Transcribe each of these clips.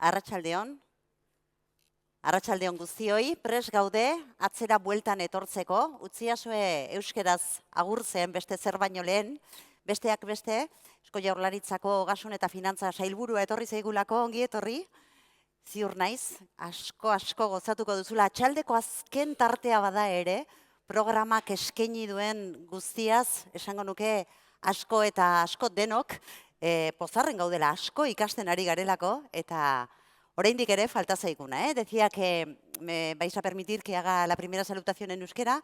Arratsaldeon. Arratsaldeon guztioi, pres gaude, atzera bueltan etortzeko, utziazue euskeraz agurtzen beste zer baino lehen, besteak beste, Eusko Jaurlaritzako Ogasun eta Finantza Sailburua etorri zaigulako, ongi etorri, ziur naiz, asko gozatuko duzula, atxaldeko azken tartea bada ere, programak eskaini duen guztiaz, esango nuke asko eta asko denok, pozarren gaudela asko ikasten ari garelako, eta oraindik ere falta zaiguna. Decía que me vais a permitir que haga la primera salutación en euskera.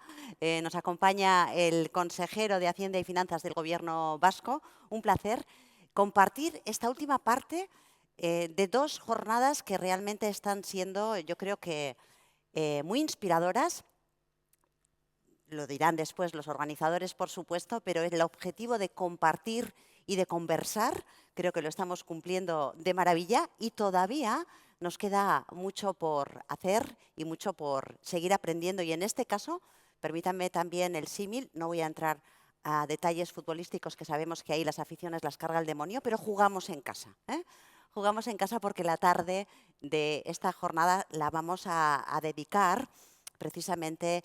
Nos acompaña el consejero de Hacienda y Finanzas del Gobierno vasco. Un placer compartir esta última parte de dos jornadas que realmente están siendo, yo creo que muy inspiradoras. Lo dirán después los organizadores, por supuesto, pero el objetivo de compartir y de conversar, creo que lo estamos cumpliendo de maravilla y todavía nos queda mucho por hacer y mucho por seguir aprendiendo. Y en este caso, permítanme también el símil, no voy a entrar a detalles futbolísticos que sabemos que ahí las aficiones las carga el demonio, pero jugamos en casa. Jugamos en casa porque la tarde de esta jornada la vamos a dedicar precisamente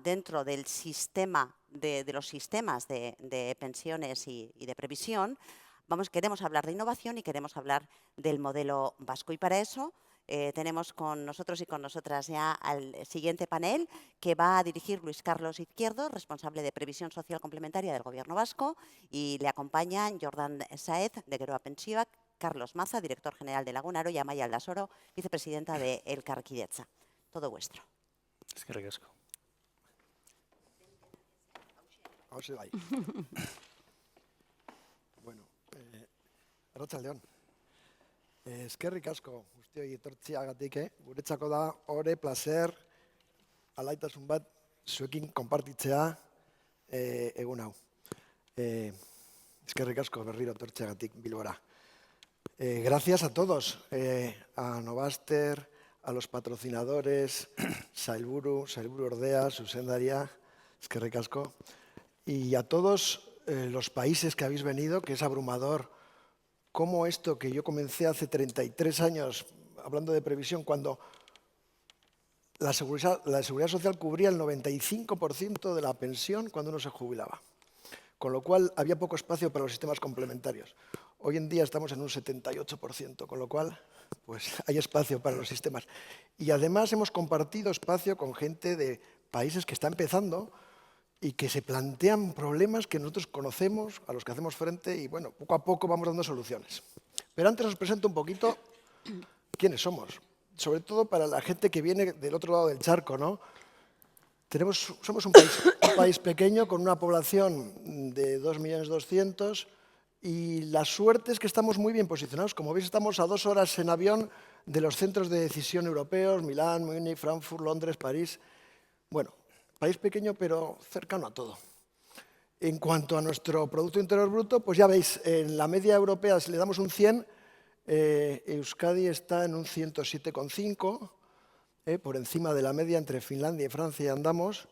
dentro del sistema, de los sistemas de pensiones y de previsión. Queremos hablar de innovación y queremos hablar del modelo vasco. Y para eso tenemos con nosotros y con nosotras ya al siguiente panel que va a dirigir Luis Carlos Izquierdo, responsable de Previsión Social Complementaria del Gobierno vasco, y le acompañan Jordan Saez, de Geroa Pentsioak, Carlos Maza, director general de Lagunaro, y Amaia Aldasoro, vicepresidenta de Elkarkidetza. Todo vuestro. Eskerrik asko. Hauxe bai. Bueno, arratsaldeon. Eskerrik asko guztioi etortziagatik, guretzako da ore, placer, alaitasun bat zuekin konpartitzea egun hau. Eskerrik asko berriro etortziagatik Bilbora. Gracias a todos, a Novaster, a los patrocinadores, Sailburu Ordea, Zuzendaria, eskerrik asko, y a todos los países que habéis venido, que es abrumador cómo esto que yo comencé hace 33 años hablando de previsión, cuando la seguridad social cubría el 95% de la pensión cuando uno se jubilaba, con lo cual había poco espacio para los sistemas complementarios. Hoy en día estamos en un 78%, con lo cual pues hay espacio para los sistemas. Y además hemos compartido espacio con gente de países que está empezando y que se plantean problemas que nosotros conocemos, a los que hacemos frente y, bueno, poco a poco vamos dando soluciones. Pero antes os presento un poquito quiénes somos, sobre todo para la gente que viene del otro lado del charco, ¿no? Somos un país pequeño con una población de 2.200.000 y la suerte es que estamos muy bien posicionados. Como veis, estamos a 2 horas en avión de los centros de decisión europeos, Milán, Múnich, Frankfurt, Londres, París. Bueno, país pequeño pero cercano a todo. En cuanto a nuestro Producto Interior Bruto, pues ya veis, en la media europea, si le damos un 100, Euskadi está en un 107,5, por encima de la media entre Finlandia y Francia andamos.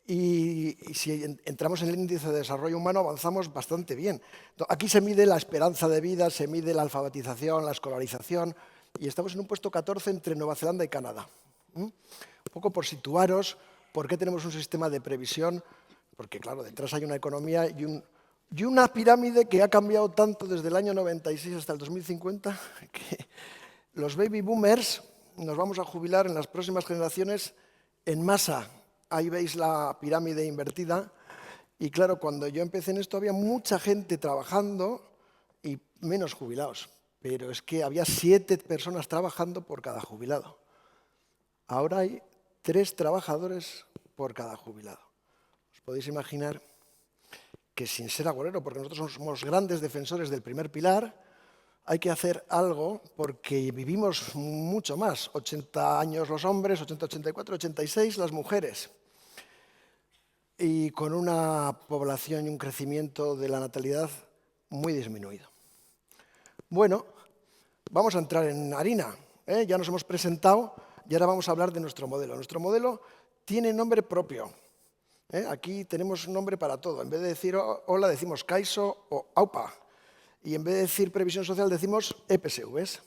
Y si entramos en el índice de desarrollo humano, avanzamos bastante bien. Aquí se mide la esperanza de vida, se mide la alfabetización, la escolarización, y estamos en un puesto 14 entre Nueva Zelanda y Canadá. Un poco por situaros por qué tenemos un sistema de previsión, porque claro, detrás hay una economía y una pirámide que ha cambiado tanto desde el año 96 hasta el 2050, que los baby boomers nos vamos a jubilar en las próximas generaciones en masa. Ahí veis la pirámide invertida y claro, cuando yo empecé en esto había mucha gente trabajando y menos jubilados, pero es que había 7 personas trabajando por cada jubilado. Ahora hay 3 trabajadores por cada jubilado. Os podéis imaginar que sin ser agorero, porque nosotros somos grandes defensores del primer pilar, hay que hacer algo porque vivimos mucho más, 80 años los hombres, 80, 84, 86 las mujeres. Y con una población y un crecimiento de la natalidad muy disminuido. Bueno, vamos a entrar en harina. Ya nos hemos presentado y ahora vamos a hablar de nuestro modelo. Nuestro modelo tiene nombre propio. Aquí tenemos un nombre para todo. En vez de decir hola decimos CAISO o AUPA. Y en vez de decir previsión social decimos EPSVs.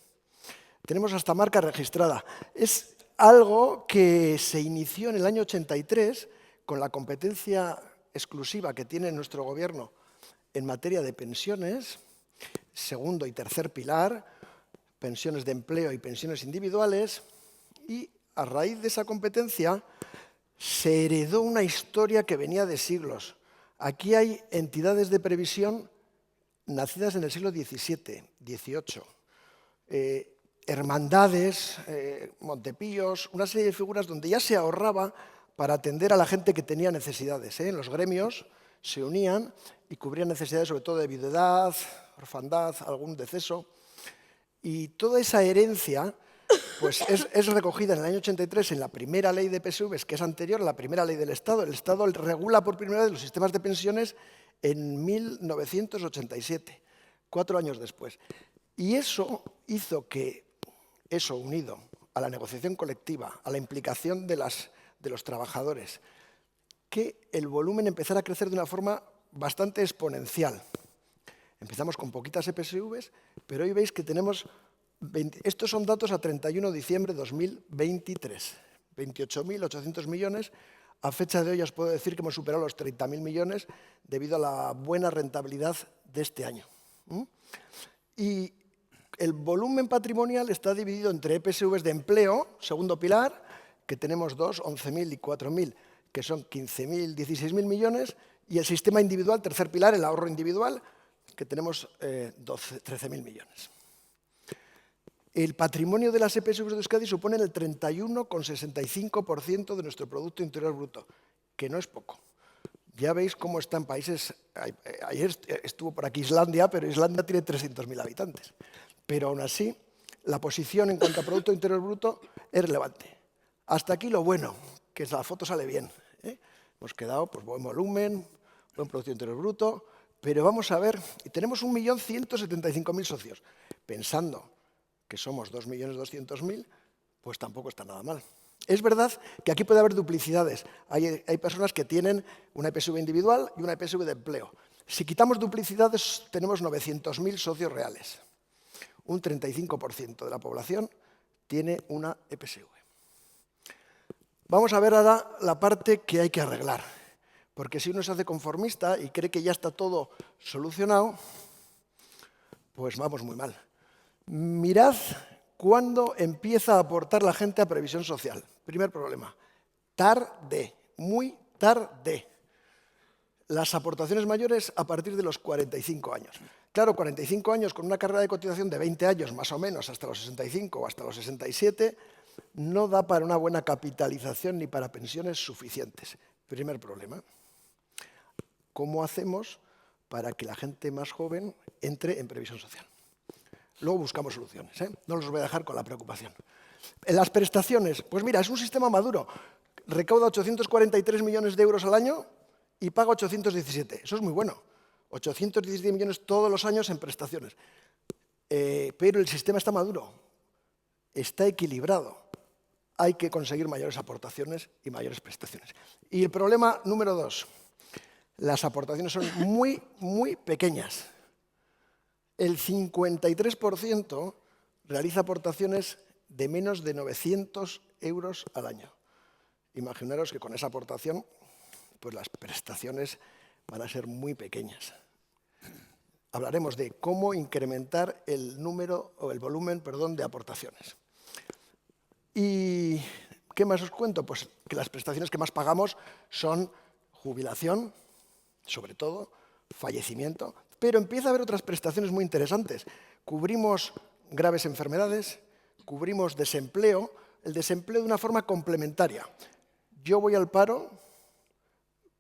Tenemos hasta marca registrada. Es algo que se inició en el año 83 con la competencia exclusiva que tiene nuestro gobierno en materia de pensiones, segundo y tercer pilar, pensiones de empleo y pensiones individuales, y a raíz de esa competencia se heredó una historia que venía de siglos. Aquí hay entidades de previsión nacidas en el siglo XVII, XVIII, hermandades, Montepíos, una serie de figuras donde ya se ahorraba para atender a la gente que tenía necesidades. En los gremios se unían y cubrían necesidades sobre todo de viudedad, orfandad, algún deceso. Y toda esa herencia pues es recogida en el año 83 en la primera ley de PSVs, que es anterior a la primera ley del Estado. El Estado regula por primera vez los sistemas de pensiones en 1987, 4 años después. Y eso hizo que, eso unido a la negociación colectiva, a la implicación de los trabajadores, que el volumen empezara a crecer de una forma bastante exponencial. Empezamos con poquitas EPSVs, pero hoy veis que tenemos, estos son datos a 31 de diciembre de 2023, 28.800 millones. A fecha de hoy os puedo decir que hemos superado los 30.000 millones debido a la buena rentabilidad de este año. Y el volumen patrimonial está dividido entre EPSVs de empleo, segundo pilar, que tenemos 2, 11.000 y 4.000, que son 15.000, 16.000 millones, y el sistema individual, tercer pilar, el ahorro individual, que tenemos 13.000 millones. El patrimonio de las EPSVs de Euskadi supone el 31,65% de nuestro Producto Interior Bruto, que no es poco. Ya veis cómo están países. Ayer estuvo por aquí Islandia, pero Islandia tiene 300.000 habitantes. Pero aún así, la posición en cuanto a Producto Interior Bruto es relevante. Hasta aquí lo bueno, que la foto sale bien. Hemos quedado, pues, buen volumen, buen Producto Interior Bruto, pero vamos a ver, y tenemos 1.175.000 socios. Pensando que somos 2.200.000, pues tampoco está nada mal. Es verdad que aquí puede haber duplicidades. Hay personas que tienen una EPSV individual y una EPSV de empleo. Si quitamos duplicidades, tenemos 900.000 socios reales. Un 35% de la población tiene una EPSV. Vamos a ver ahora la parte que hay que arreglar, porque si uno se hace conformista y cree que ya está todo solucionado, pues vamos muy mal. Mirad cuándo empieza a aportar la gente a previsión social. Primer problema, tarde, muy tarde. Las aportaciones mayores a partir de los 45 años. Claro, 45 años con una carrera de cotización de 20 años más o menos hasta los 65 o hasta los 67 no da para una buena capitalización ni para pensiones suficientes. Primer problema. ¿Cómo hacemos para que la gente más joven entre en previsión social? Luego buscamos soluciones, no los voy a dejar con la preocupación. En las prestaciones, pues mira, es un sistema maduro. Recauda 843 millones de euros al año y paga 817. Eso es muy bueno. 817 millones todos los años en prestaciones. Pero el sistema está maduro, está equilibrado. Hay que conseguir mayores aportaciones y mayores prestaciones. Y el problema número 2, las aportaciones son muy, muy pequeñas. El 53% realiza aportaciones de menos de 900 euros al año. Imaginaros que con esa aportación, pues las prestaciones van a ser muy pequeñas. Hablaremos de cómo incrementar el número o el volumen, perdón, de aportaciones. ¿Y qué más os cuento? Pues que las prestaciones que más pagamos son jubilación, sobre todo, fallecimiento, pero empieza a haber otras prestaciones muy interesantes. Cubrimos graves enfermedades, cubrimos desempleo, el desempleo de una forma complementaria. Yo voy al paro,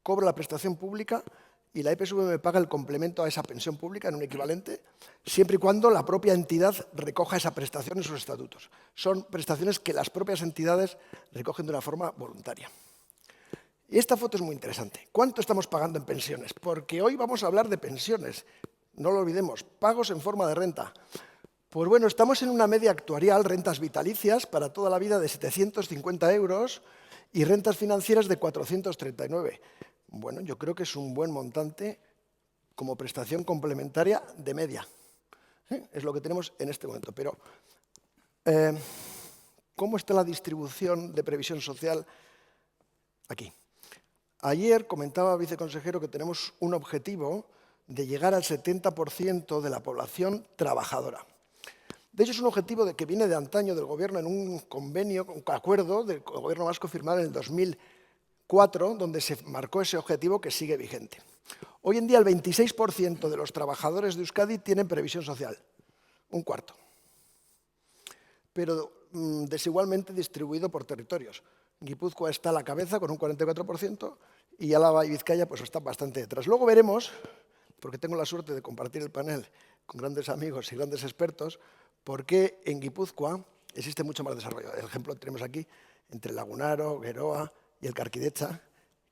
cobro la prestación pública y la EPSV me paga el complemento a esa pensión pública en un equivalente, siempre y cuando la propia entidad recoja esa prestación en sus estatutos. Son prestaciones que las propias entidades recogen de una forma voluntaria. Y esta foto es muy interesante. ¿Cuánto estamos pagando en pensiones? Porque hoy vamos a hablar de pensiones. No lo olvidemos, pagos en forma de renta. Pues bueno, estamos en una media actuarial, rentas vitalicias para toda la vida de 750 euros y rentas financieras de 439. Bueno, yo creo que es un buen montante como prestación complementaria de media. Es lo que tenemos en este momento. Pero ¿Cómo está la distribución de previsión social? Aquí. Ayer comentaba, viceconsejero, que tenemos un objetivo de llegar al 70% de la población trabajadora. De hecho, es un objetivo que viene de antaño del Gobierno en un convenio, un acuerdo del Gobierno vasco firmado en el 2004, donde se marcó ese objetivo que sigue vigente. Hoy en día el 26% de los trabajadores de Euskadi tienen previsión social, un cuarto, pero desigualmente distribuido por territorios. Guipúzcoa está a la cabeza con un 44% y Álava y Vizcaya pues están bastante detrás. Luego veremos, porque tengo la suerte de compartir el panel con grandes amigos y grandes expertos, por qué en Guipúzcoa existe mucho más desarrollo. El ejemplo tenemos aquí entre Lagunaro, Geroa y el Carquidetza,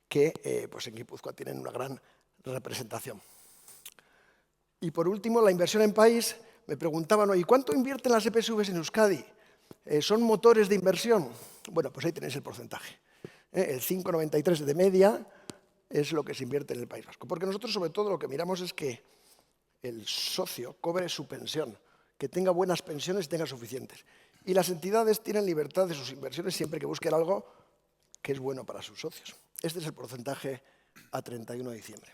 que pues en Guipúzcoa tienen una gran representación. Y por último, la inversión en país. Me preguntaban, ¿y cuánto invierten las EPSVs en Euskadi? ¿Son motores de inversión? Bueno, pues ahí tenéis el porcentaje. El 5,93 de media es lo que se invierte en el País Vasco. Porque nosotros, sobre todo, lo que miramos es que el socio cobre su pensión, que tenga buenas pensiones y tenga suficientes. Y las entidades tienen libertad de sus inversiones siempre que busquen algo que es bueno para sus socios. Este es el porcentaje a 31 de diciembre.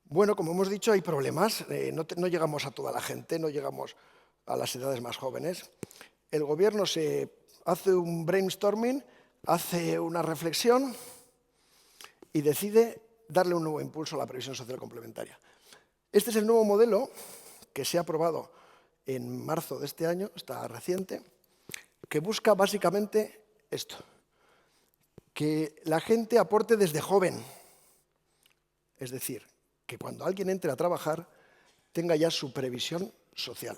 Bueno, como hemos dicho, hay problemas. No llegamos a toda la gente, no llegamos a las edades más jóvenes. El Gobierno se hace un brainstorming, hace una reflexión y decide darle un nuevo impulso a la previsión social complementaria. Este es el nuevo modelo que se ha aprobado en marzo de este año, está reciente, que busca básicamente esto, que la gente aporte desde joven, es decir, que cuando alguien entre a trabajar tenga ya su previsión social.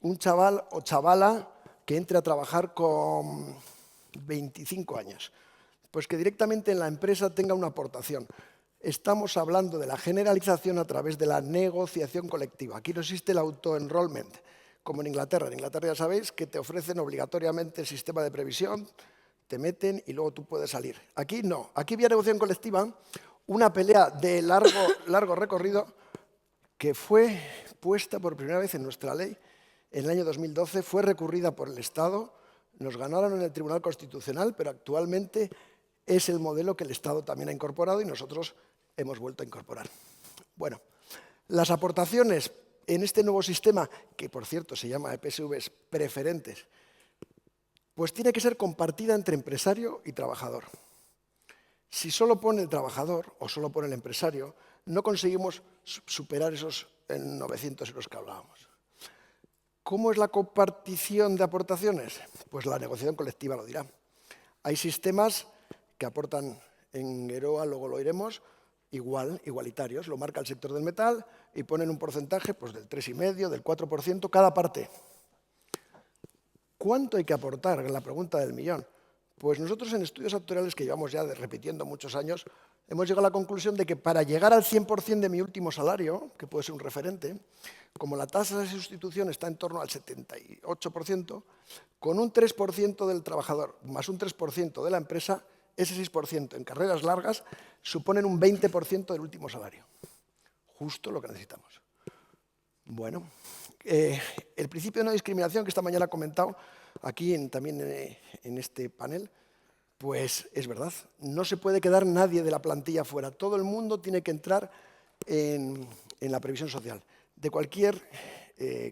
Un chaval o chavala que entre a trabajar con 25 años, pues que directamente en la empresa tenga una aportación. Estamos hablando de la generalización a través de la negociación colectiva. Aquí no existe el auto-enrollment, como en Inglaterra. En Inglaterra ya sabéis que te ofrecen obligatoriamente el sistema de previsión, te meten y luego tú puedes salir. Aquí no. Aquí vía negociación colectiva, una pelea de largo recorrido que fue puesta por primera vez en nuestra ley en el año 2012, fue recurrida por el Estado, nos ganaron en el Tribunal Constitucional, pero actualmente es el modelo que el Estado también ha incorporado y nosotros hemos vuelto a incorporar. Bueno, las aportaciones en este nuevo sistema, que por cierto se llama EPSVs preferentes, pues tiene que ser compartida entre empresario y trabajador. Si solo pone el trabajador o solo pone el empresario, no conseguimos superar esos 900 euros que hablábamos. ¿Cómo es la compartición de aportaciones? Pues la negociación colectiva lo dirá. Hay sistemas que aportan en Geroa, luego lo iremos, igualitarios. Lo marca el sector del metal y ponen un porcentaje pues, del 3,5%, del 4% cada parte. ¿Cuánto hay que aportar? La pregunta del millón. Pues nosotros en estudios actuariales que llevamos ya repitiendo muchos años, hemos llegado a la conclusión de que para llegar al 100% de mi último salario, que puede ser un referente, como la tasa de sustitución está en torno al 78%, con un 3% del trabajador más un 3% de la empresa, ese 6% en carreras largas suponen un 20% del último salario. Justo lo que necesitamos. Bueno, el principio de no discriminación que esta mañana he comentado aquí también en este panel, pues es verdad, no se puede quedar nadie de la plantilla fuera. Todo el mundo tiene que entrar en la previsión social, de cualquier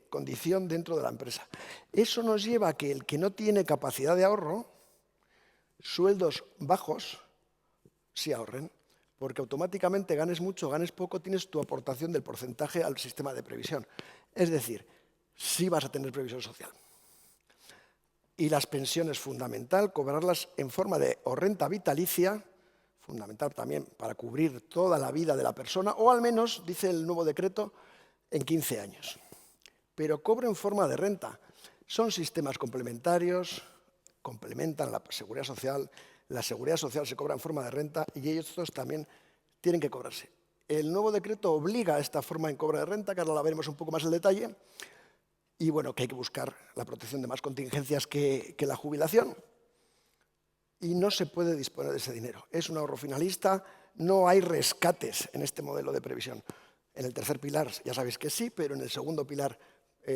condición dentro de la empresa. Eso nos lleva a que el que no tiene capacidad de ahorro, sueldos bajos, sí ahorren, porque automáticamente ganes mucho, ganes poco, tienes tu aportación del porcentaje al sistema de previsión. Es decir, sí vas a tener previsión social. Y las pensiones, fundamental, cobrarlas en forma de o renta vitalicia, fundamental también para cubrir toda la vida de la persona, o al menos, dice el nuevo decreto, en 15 años. Pero cobro en forma de renta. Son sistemas complementarios, complementan la seguridad social se cobra en forma de renta y estos también tienen que cobrarse. El nuevo decreto obliga a esta forma en cobro de renta, que ahora la veremos un poco más en detalle, y bueno, que hay que buscar la protección de más contingencias que la jubilación. Y no se puede disponer de ese dinero. Es un ahorro finalista, no hay rescates en este modelo de previsión. En el tercer pilar ya sabéis que sí, pero en el segundo pilar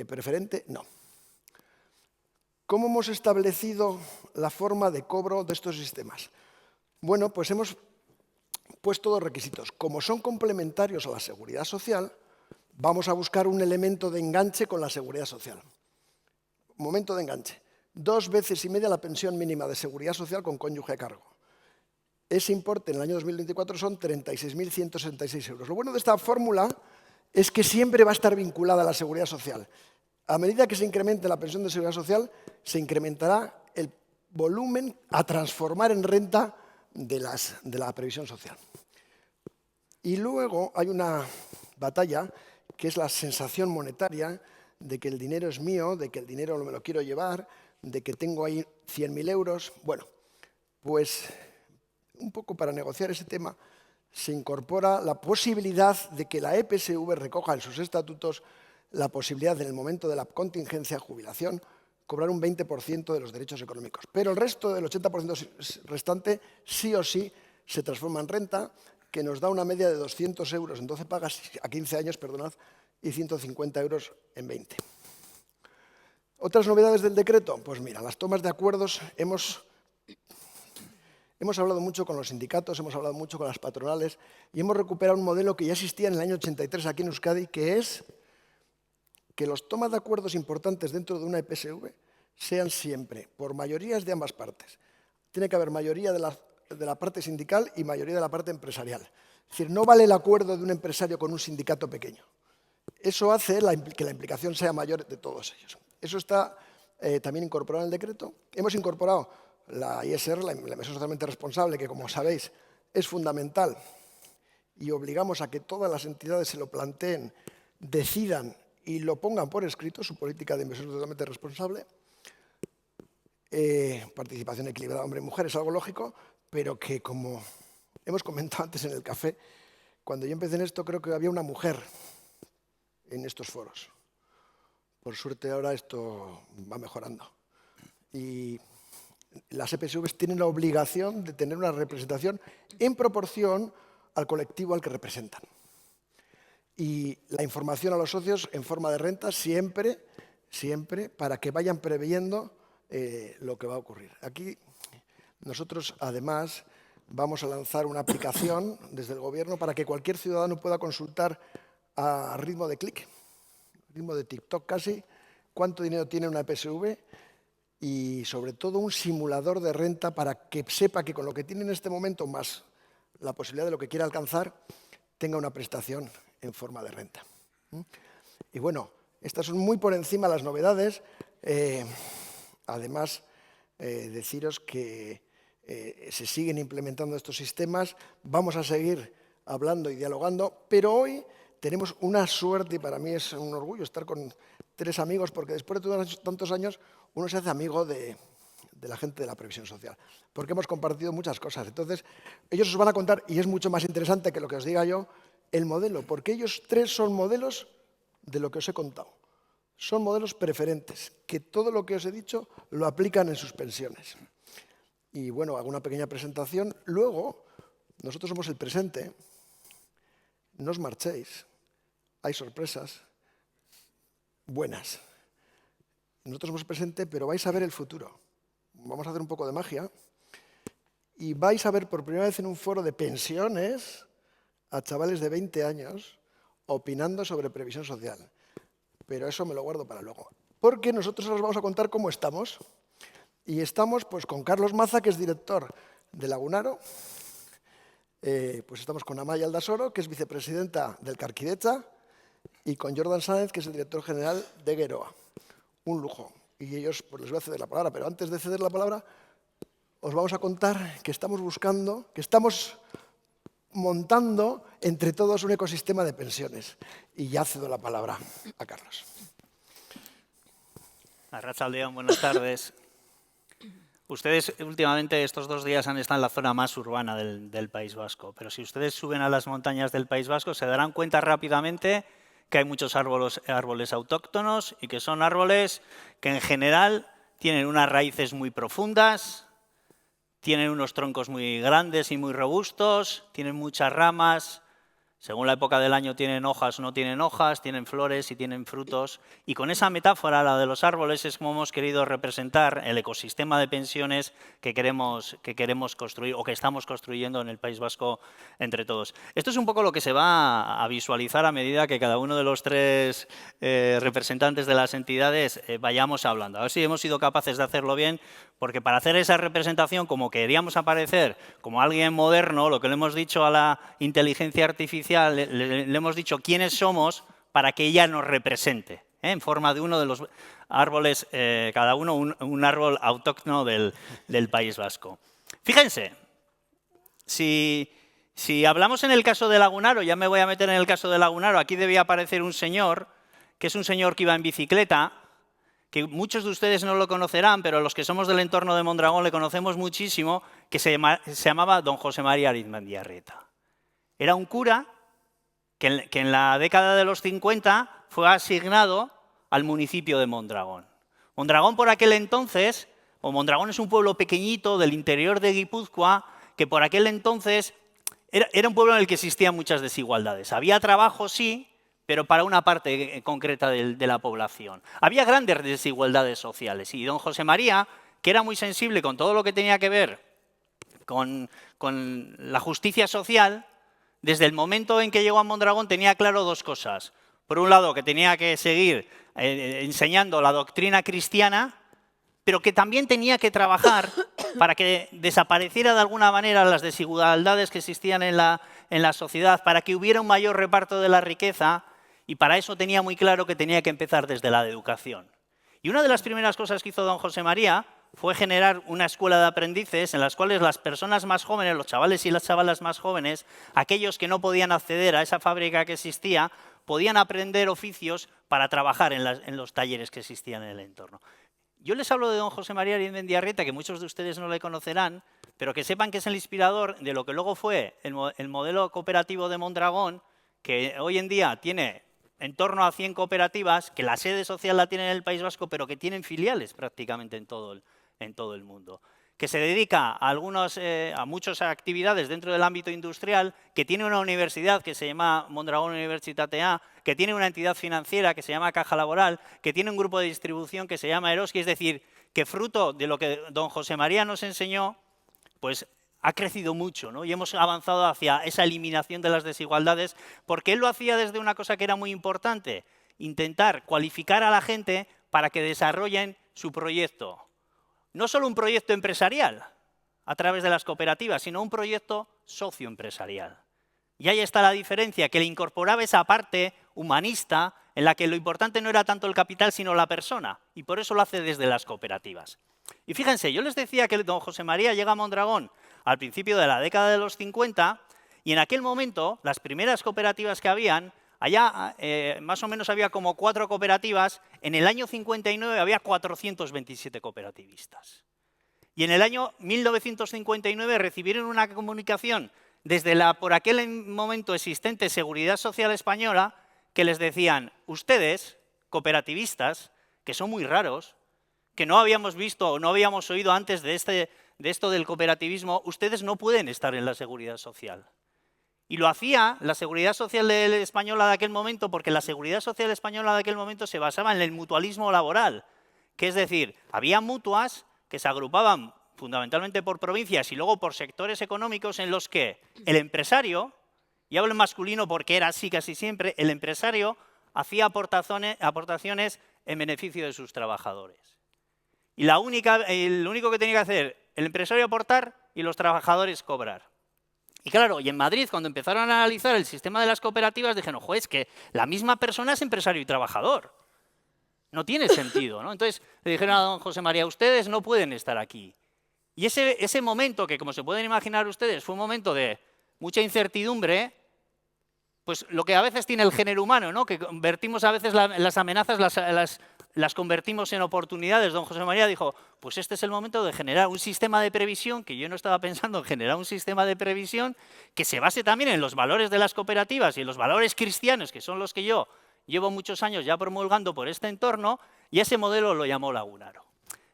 preferente no. ¿Cómo hemos establecido la forma de cobro de estos sistemas? Bueno, pues hemos puesto dos requisitos. Como son complementarios a la seguridad social, vamos a buscar un elemento de enganche con la seguridad social. Momento de enganche. 2,5 veces la pensión mínima de seguridad social con cónyuge a cargo. Ese importe en el año 2024 son 36.166 euros. Lo bueno de esta fórmula es que siempre va a estar vinculada a la seguridad social. A medida que se incremente la pensión de seguridad social, se incrementará el volumen a transformar en renta de la previsión social. Y luego hay una batalla que es la sensación monetaria de que el dinero es mío, de que el dinero me lo quiero llevar, de que tengo ahí 100.000 euros. Bueno, pues un poco para negociar ese tema se incorpora la posibilidad de que la EPSV recoja en sus estatutos la posibilidad en el momento de la contingencia jubilación cobrar un 20% de los derechos económicos. Pero el resto del 80% restante sí o sí se transforma en renta, que nos da una media de 200 euros en 12 pagas a 15 años, perdonad, y 150 euros en 20. ¿Otras novedades del decreto? Pues mira, las tomas de acuerdos hemos hablado mucho con los sindicatos, hemos hablado mucho con las patronales y hemos recuperado un modelo que ya existía en el año 83 aquí en Euskadi, que es que los tomas de acuerdos importantes dentro de una EPSV sean siempre por mayorías de ambas partes. Tiene que haber mayoría de la parte sindical y mayoría de la parte empresarial. Es decir, no vale el acuerdo de un empresario con un sindicato pequeño. Eso hace que la implicación sea mayor de todos ellos. Eso está también incorporado en el decreto. Hemos incorporado la ISR, la inversión socialmente responsable, que como sabéis es fundamental, y obligamos a que todas las entidades se lo planteen, decidan y lo pongan por escrito, su política de inversión socialmente responsable. Participación equilibrada hombre y mujer es algo lógico, pero que como hemos comentado antes en el café, cuando yo empecé en esto creo que había una mujer en estos foros. Por suerte ahora esto va mejorando. Y las EPSVs tienen la obligación de tener una representación en proporción al colectivo al que representan. Y la información a los socios en forma de renta siempre para que vayan previendo lo que va a ocurrir. Aquí nosotros además vamos a lanzar una aplicación desde el Gobierno para que cualquier ciudadano pueda consultar a ritmo de clic, ritmo de TikTok casi, cuánto dinero tiene una EPSV y sobre todo un simulador de renta para que sepa que con lo que tiene en este momento más la posibilidad de lo que quiera alcanzar, tenga una prestación en forma de renta. Y bueno, estas son muy por encima las novedades. Además, deciros que se siguen implementando estos sistemas, vamos a seguir hablando y dialogando, pero hoy tenemos una suerte y para mí es un orgullo estar con 3 amigos, porque después de tantos años uno se hace amigo de la gente de la previsión social, porque hemos compartido muchas cosas. Entonces, ellos os van a contar, y es mucho más interesante que lo que os diga yo, el modelo, porque ellos 3 son modelos de lo que os he contado. Son modelos preferentes, que todo lo que os he dicho lo aplican en sus pensiones. Y bueno, hago una pequeña presentación. Luego, nosotros somos el presente. No os marchéis. Hay sorpresas buenas. Nosotros somos el presente, pero vais a ver el futuro. Vamos a hacer un poco de magia. Y vais a ver por primera vez en un foro de pensiones a chavales de 20 años opinando sobre previsión social. Pero eso me lo guardo para luego. Porque nosotros os vamos a contar cómo estamos. Y estamos pues, con Carlos Maza, que es director de Lagunaro. Pues estamos con Amaya Aldasoro, que es vicepresidenta del Carquidetza. Y con Jordan Sáenz, que es el director general de Geroa. Un lujo. Y ellos pues, les voy a ceder la palabra. Pero antes de ceder la palabra, os vamos a contar que estamos buscando, que estamos montando entre todos un ecosistema de pensiones. Y ya cedo la palabra a Carlos. Arratsaldeon, buenas tardes. Ustedes últimamente estos 2 días han estado en la zona más urbana del País Vasco, pero si ustedes suben a las montañas del País Vasco se darán cuenta rápidamente que hay muchos árboles autóctonos y que son árboles que en general tienen unas raíces muy profundas, tienen unos troncos muy grandes y muy robustos, tienen muchas ramas, Según la época del año tienen hojas o no tienen hojas, tienen flores y tienen frutos. Y con esa metáfora, la de los árboles, es como hemos querido representar el ecosistema de pensiones que queremos construir o que estamos construyendo en el País Vasco entre todos. Esto es un poco lo que se va a visualizar a medida que cada uno de los tres representantes de las entidades vayamos hablando. A ver si hemos sido capaces de hacerlo bien, porque para hacer esa representación, como queríamos aparecer como alguien moderno, lo que le hemos dicho a la inteligencia artificial, le hemos dicho quiénes somos para que ella nos represente, en forma de uno de los árboles, cada uno un árbol autóctono del País Vasco. Fíjense, si hablamos en el caso de Lagunaro, ya me voy a meter en el caso de Lagunaro, aquí debía aparecer un señor, que es un señor que iba en bicicleta, que muchos de ustedes no lo conocerán, pero los que somos del entorno de Mondragón le conocemos muchísimo, que se llamaba don José María Arizmendiarrieta. Era un cura que en la década de los 50 fue asignado al municipio de Mondragón. Mondragón por aquel entonces, Mondragón es un pueblo pequeñito del interior de Guipúzcoa, que por aquel entonces era un pueblo en el que existían muchas desigualdades. Había trabajo, sí, pero para una parte concreta de la población. Había grandes desigualdades sociales y don José María, que era muy sensible con todo lo que tenía que ver con la justicia social, desde el momento en que llegó a Mondragón tenía claro dos cosas. Por un lado, que tenía que seguir enseñando la doctrina cristiana, pero que también tenía que trabajar para que desapareciera de alguna manera las desigualdades que existían en la sociedad, para que hubiera un mayor reparto de la riqueza, y para eso tenía muy claro que tenía que empezar desde la educación. Y una de las primeras cosas que hizo don José María fue generar una escuela de aprendices en las cuales las personas más jóvenes, los chavales y las chavalas más jóvenes, aquellos que no podían acceder a esa fábrica que existía, podían aprender oficios para trabajar en los talleres que existían en el entorno. Yo les hablo de don José María Arizmendiarrieta, que muchos de ustedes no le conocerán, pero que sepan que es el inspirador de lo que luego fue el modelo cooperativo de Mondragón, que hoy en día tiene en torno a 100 cooperativas, que la sede social la tiene en el País Vasco, pero que tienen filiales prácticamente en todo el mundo. Que se dedica a muchas actividades dentro del ámbito industrial, que tiene una universidad que se llama Mondragón Universitatea, que tiene una entidad financiera que se llama Caja Laboral, que tiene un grupo de distribución que se llama Eroski, es decir, que fruto de lo que don José María nos enseñó, pues ha crecido mucho, ¿no? Y hemos avanzado hacia esa eliminación de las desigualdades, porque él lo hacía desde una cosa que era muy importante, intentar cualificar a la gente para que desarrollen su proyecto. No solo un proyecto empresarial a través de las cooperativas, sino un proyecto socioempresarial. Y ahí está la diferencia, que le incorporaba esa parte humanista en la que lo importante no era tanto el capital, sino la persona. Y por eso lo hace desde las cooperativas. Y fíjense, yo les decía que don José María llega a Mondragón al principio de la década de los 50 y en aquel momento las primeras cooperativas que habían, allá más o menos había como 4 cooperativas, en el año 59 había 427 cooperativistas. Y en el año 1959 recibieron una comunicación desde la por aquel momento existente Seguridad Social Española que les decían, ustedes, cooperativistas, que son muy raros, que no habíamos visto o no habíamos oído antes de esto del cooperativismo, ustedes no pueden estar en la Seguridad Social. Y lo hacía la Seguridad Social Española de aquel momento porque la Seguridad Social Española de aquel momento se basaba en el mutualismo laboral, que es decir, había mutuas que se agrupaban fundamentalmente por provincias y luego por sectores económicos en los que el empresario, y hablo en masculino porque era así casi siempre, el empresario hacía aportaciones en beneficio de sus trabajadores. Y lo único que tenía que hacer el empresario aportar y los trabajadores cobrar. Y claro, y en Madrid, cuando empezaron a analizar el sistema de las cooperativas, dijeron, ojo, es que la misma persona es empresario y trabajador. No tiene sentido, ¿no? Entonces le dijeron a don José María, ustedes no pueden estar aquí. Y ese momento, que como se pueden imaginar ustedes, fue un momento de mucha incertidumbre, pues lo que a veces tiene el género humano, ¿no? Que convertimos a veces las amenazas, las convertimos en oportunidades. Don José María dijo, pues este es el momento de generar un sistema de previsión, que yo no estaba pensando en generar un sistema de previsión que se base también en los valores de las cooperativas y en los valores cristianos, que son los que yo llevo muchos años ya promulgando por este entorno, y ese modelo lo llamó Lagunaro.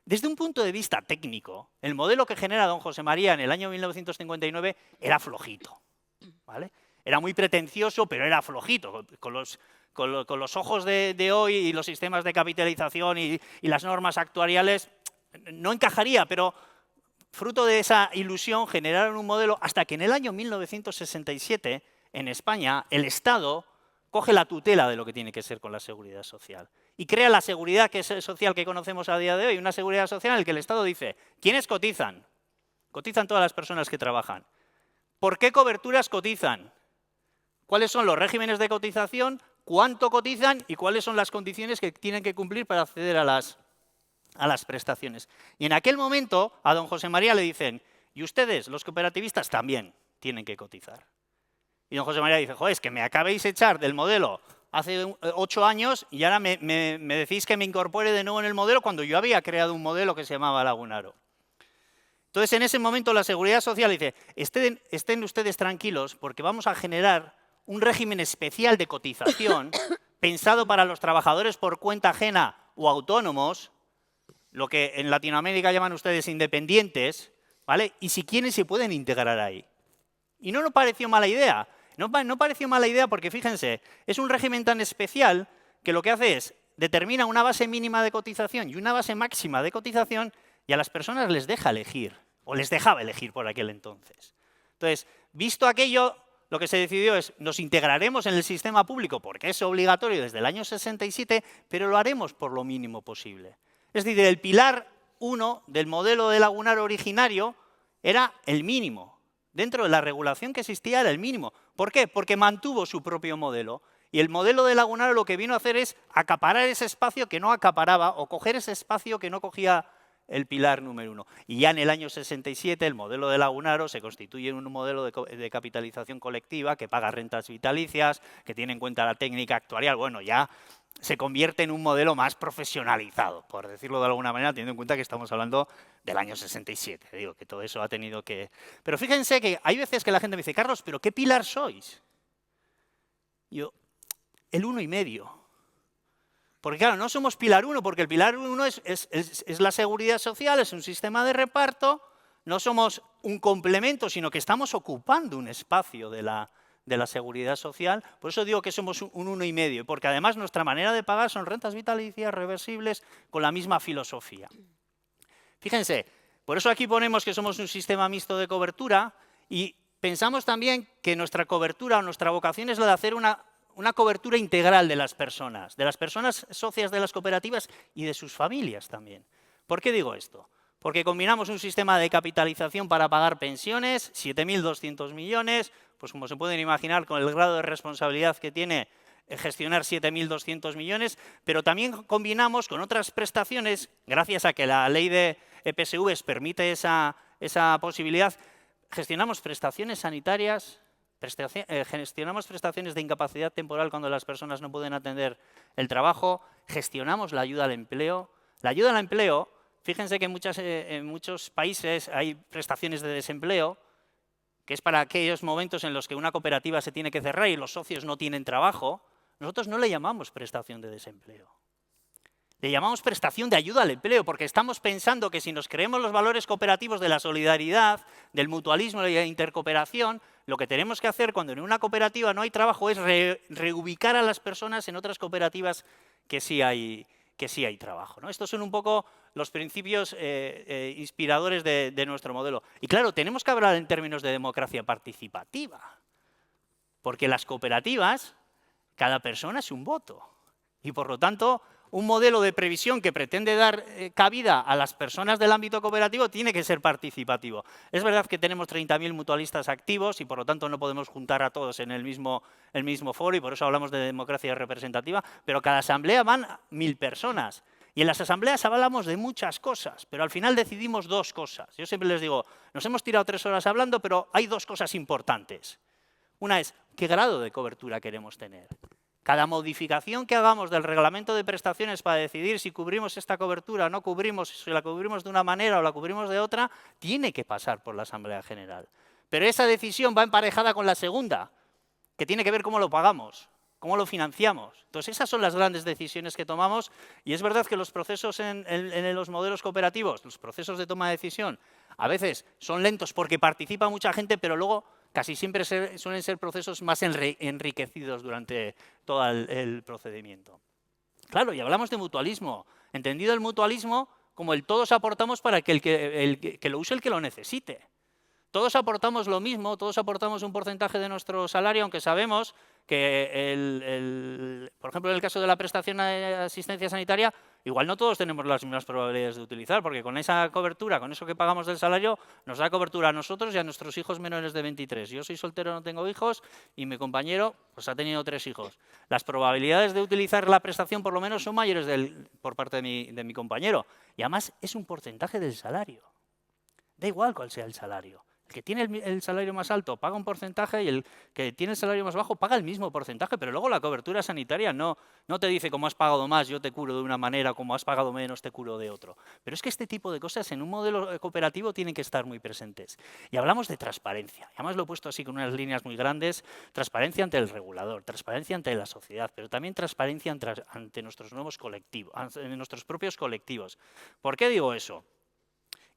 Desde un punto de vista técnico, el modelo que genera don José María en el año 1959 era flojito, ¿vale? era muy pretencioso, pero era flojito. Con los ojos de hoy y los sistemas de capitalización y las normas actuariales, no encajaría, pero fruto de esa ilusión generaron un modelo hasta que en el año 1967, en España, el Estado coge la tutela de lo que tiene que ser con la seguridad social y crea la seguridad social que conocemos a día de hoy, una seguridad social en la que el Estado dice, ¿quiénes cotizan? Cotizan todas las personas que trabajan. ¿Por qué coberturas cotizan? ¿Cuáles son los regímenes de cotización? ¿Cuánto cotizan? ¿Y cuáles son las condiciones que tienen que cumplir para acceder a las prestaciones? Y en aquel momento a don José María le dicen, y ustedes, los cooperativistas, también tienen que cotizar. Y don José María dice, joder, es que me acabéis de echar del modelo hace 8 años y ahora me decís que me incorpore de nuevo en el modelo cuando yo había creado un modelo que se llamaba Lagunaro. Entonces, en ese momento la Seguridad Social dice, estén ustedes tranquilos porque vamos a generar un régimen especial de cotización pensado para los trabajadores por cuenta ajena o autónomos, lo que en Latinoamérica llaman ustedes independientes, ¿vale? Y si quieren se pueden integrar ahí. Y no nos pareció mala idea. No pareció mala idea porque, fíjense, es un régimen tan especial que lo que hace es determina una base mínima de cotización y una base máxima de cotización y a las personas les deja elegir, o les dejaba elegir por aquel entonces. Entonces, visto aquello, lo que se decidió es, nos integraremos en el sistema público porque es obligatorio desde el año 67, pero lo haremos por lo mínimo posible. Es decir, el pilar 1 del modelo de Lagunaro originario era el mínimo. Dentro de la regulación que existía era el mínimo. ¿Por qué? Porque mantuvo su propio modelo. Y el modelo de Lagunaro lo que vino a hacer es acaparar ese espacio que no acaparaba o coger ese espacio que no cogía el pilar número 1. Y ya en el año 67 el modelo de Lagunaro se constituye en un modelo de capitalización colectiva que paga rentas vitalicias, que tiene en cuenta la técnica actuarial. Bueno, ya se convierte en un modelo más profesionalizado, por decirlo de alguna manera, teniendo en cuenta que estamos hablando del año 67. Digo que todo eso ha tenido que... Pero fíjense que hay veces que la gente me dice, Carlos, ¿pero qué pilar sois? Yo, el 1,5. Porque claro, no somos pilar 1, porque el pilar 1 es la seguridad social, es un sistema de reparto, no somos un complemento, sino que estamos ocupando un espacio de la seguridad social. Por eso digo que somos un 1,5, porque además nuestra manera de pagar son rentas vitalicias, reversibles, con la misma filosofía. Fíjense, por eso aquí ponemos que somos un sistema mixto de cobertura y pensamos también que nuestra cobertura o nuestra vocación es la de hacer una cobertura integral de las personas socias de las cooperativas y de sus familias también. ¿Por qué digo esto? Porque combinamos un sistema de capitalización para pagar pensiones, 7.200 millones, pues como se pueden imaginar con el grado de responsabilidad que tiene gestionar 7.200 millones, pero también combinamos con otras prestaciones, gracias a que la ley de EPSVs permite esa posibilidad, gestionamos prestaciones sanitarias, gestionamos prestaciones de incapacidad temporal cuando las personas no pueden atender el trabajo, gestionamos la ayuda al empleo. La ayuda al empleo, fíjense que en muchos países hay prestaciones de desempleo, que es para aquellos momentos en los que una cooperativa se tiene que cerrar y los socios no tienen trabajo. Nosotros no le llamamos prestación de desempleo. Le llamamos prestación de ayuda al empleo, porque estamos pensando que si nos creemos los valores cooperativos de la solidaridad, del mutualismo y de la intercooperación, lo que tenemos que hacer cuando en una cooperativa no hay trabajo es reubicar a las personas en otras cooperativas que sí hay trabajo, ¿no? Estos son un poco los principios inspiradores de nuestro modelo. Y claro, tenemos que hablar en términos de democracia participativa, porque las cooperativas, cada persona es un voto. Y por lo tanto, un modelo de previsión que pretende dar cabida a las personas del ámbito cooperativo tiene que ser participativo. Es verdad que tenemos 30.000 mutualistas activos y por lo tanto no podemos juntar a todos en el mismo foro y por eso hablamos de democracia representativa, pero cada asamblea van 1.000 personas. Y en las asambleas hablamos de muchas cosas, pero al final decidimos 2 cosas. Yo siempre les digo, nos hemos tirado 3 horas hablando, pero hay 2 cosas importantes. Una es, ¿qué grado de cobertura queremos tener? Cada modificación que hagamos del reglamento de prestaciones para decidir si cubrimos esta cobertura o no cubrimos, si la cubrimos de una manera o la cubrimos de otra, tiene que pasar por la Asamblea General. Pero esa decisión va emparejada con la segunda, que tiene que ver cómo lo pagamos, cómo lo financiamos. Entonces, esas son las grandes decisiones que tomamos y es verdad que los procesos en los modelos cooperativos, los procesos de toma de decisión, a veces son lentos porque participa mucha gente, pero luego casi siempre suelen ser procesos más enriquecidos durante todo el procedimiento. Claro, y hablamos de mutualismo. Entendido el mutualismo como el todos aportamos para que que lo use el que lo necesite. Todos aportamos lo mismo, todos aportamos un porcentaje de nuestro salario, aunque sabemos que, por ejemplo, en el caso de la prestación de asistencia sanitaria, igual no todos tenemos las mismas probabilidades de utilizar, porque con esa cobertura, con eso que pagamos del salario, nos da cobertura a nosotros y a nuestros hijos menores de 23. Yo soy soltero, no tengo hijos, y mi compañero pues, ha tenido 3 hijos. Las probabilidades de utilizar la prestación, por lo menos, son mayores por parte de mi compañero. Y además, es un porcentaje del salario. Da igual cuál sea el salario. El que tiene el salario más alto paga un porcentaje y el que tiene el salario más bajo paga el mismo porcentaje, pero luego la cobertura sanitaria no te dice como has pagado más, yo te curo de una manera, como has pagado menos, te curo de otro. Pero es que este tipo de cosas en un modelo cooperativo tienen que estar muy presentes. Y hablamos de transparencia. Además lo he puesto así con unas líneas muy grandes, transparencia ante el regulador, transparencia ante la sociedad, pero también transparencia ante nuestros nuevos colectivos, ante nuestros propios colectivos. ¿Por qué digo eso?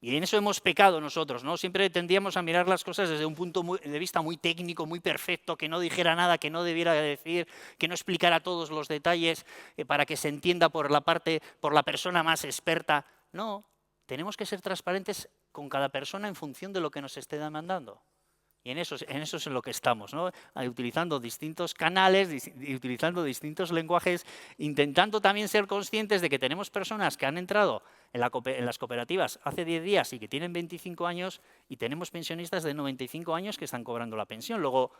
Y en eso hemos pecado nosotros, ¿no? Siempre tendíamos a mirar las cosas desde un punto de vista muy técnico, muy perfecto, que no dijera nada, que no debiera decir, que no explicara todos los detalles para que se entienda por la persona más experta. No, tenemos que ser transparentes con cada persona en función de lo que nos esté demandando. Y en eso es en lo que estamos, ¿no? Utilizando distintos canales, utilizando distintos lenguajes, intentando también ser conscientes de que tenemos personas que han entrado en las cooperativas hace 10 días y que tienen 25 años y tenemos pensionistas de 95 años que están cobrando la pensión. Luego,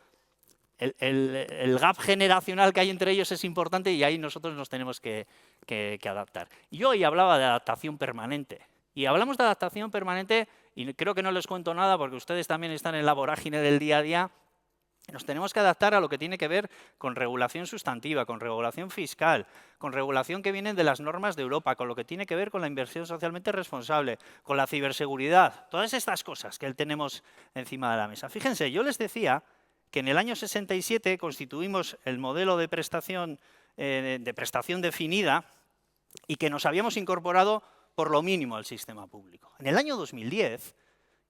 el gap generacional que hay entre ellos es importante y ahí nosotros nos tenemos que adaptar. Y hoy hablaba de adaptación permanente. Y hablamos de adaptación permanente y creo que no les cuento nada porque ustedes también están en la vorágine del día a día. Nos tenemos que adaptar a lo que tiene que ver con regulación sustantiva, con regulación fiscal, con regulación que viene de las normas de Europa, con lo que tiene que ver con la inversión socialmente responsable, con la ciberseguridad, todas estas cosas que tenemos encima de la mesa. Fíjense, yo les decía que en el año 67 constituimos el modelo de prestación definida y que nos habíamos incorporado por lo mínimo al sistema público. En el año 2010,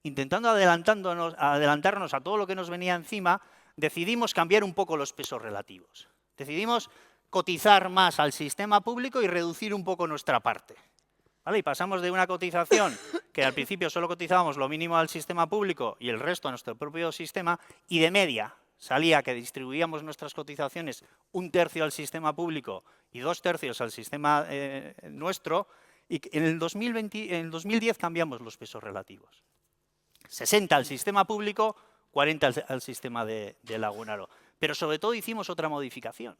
intentando adelantarnos a todo lo que nos venía encima, decidimos cambiar un poco los pesos relativos. Decidimos cotizar más al sistema público y reducir un poco nuestra parte. ¿Vale? Y pasamos de una cotización que al principio solo cotizábamos lo mínimo al sistema público y el resto a nuestro propio sistema, y de media salía que distribuíamos nuestras cotizaciones 1/3 al sistema público y 2/3 al sistema nuestro, y en el 2010 cambiamos los pesos relativos. 60 al sistema público, 40 al sistema de Lagunaro. Pero sobre todo hicimos otra modificación.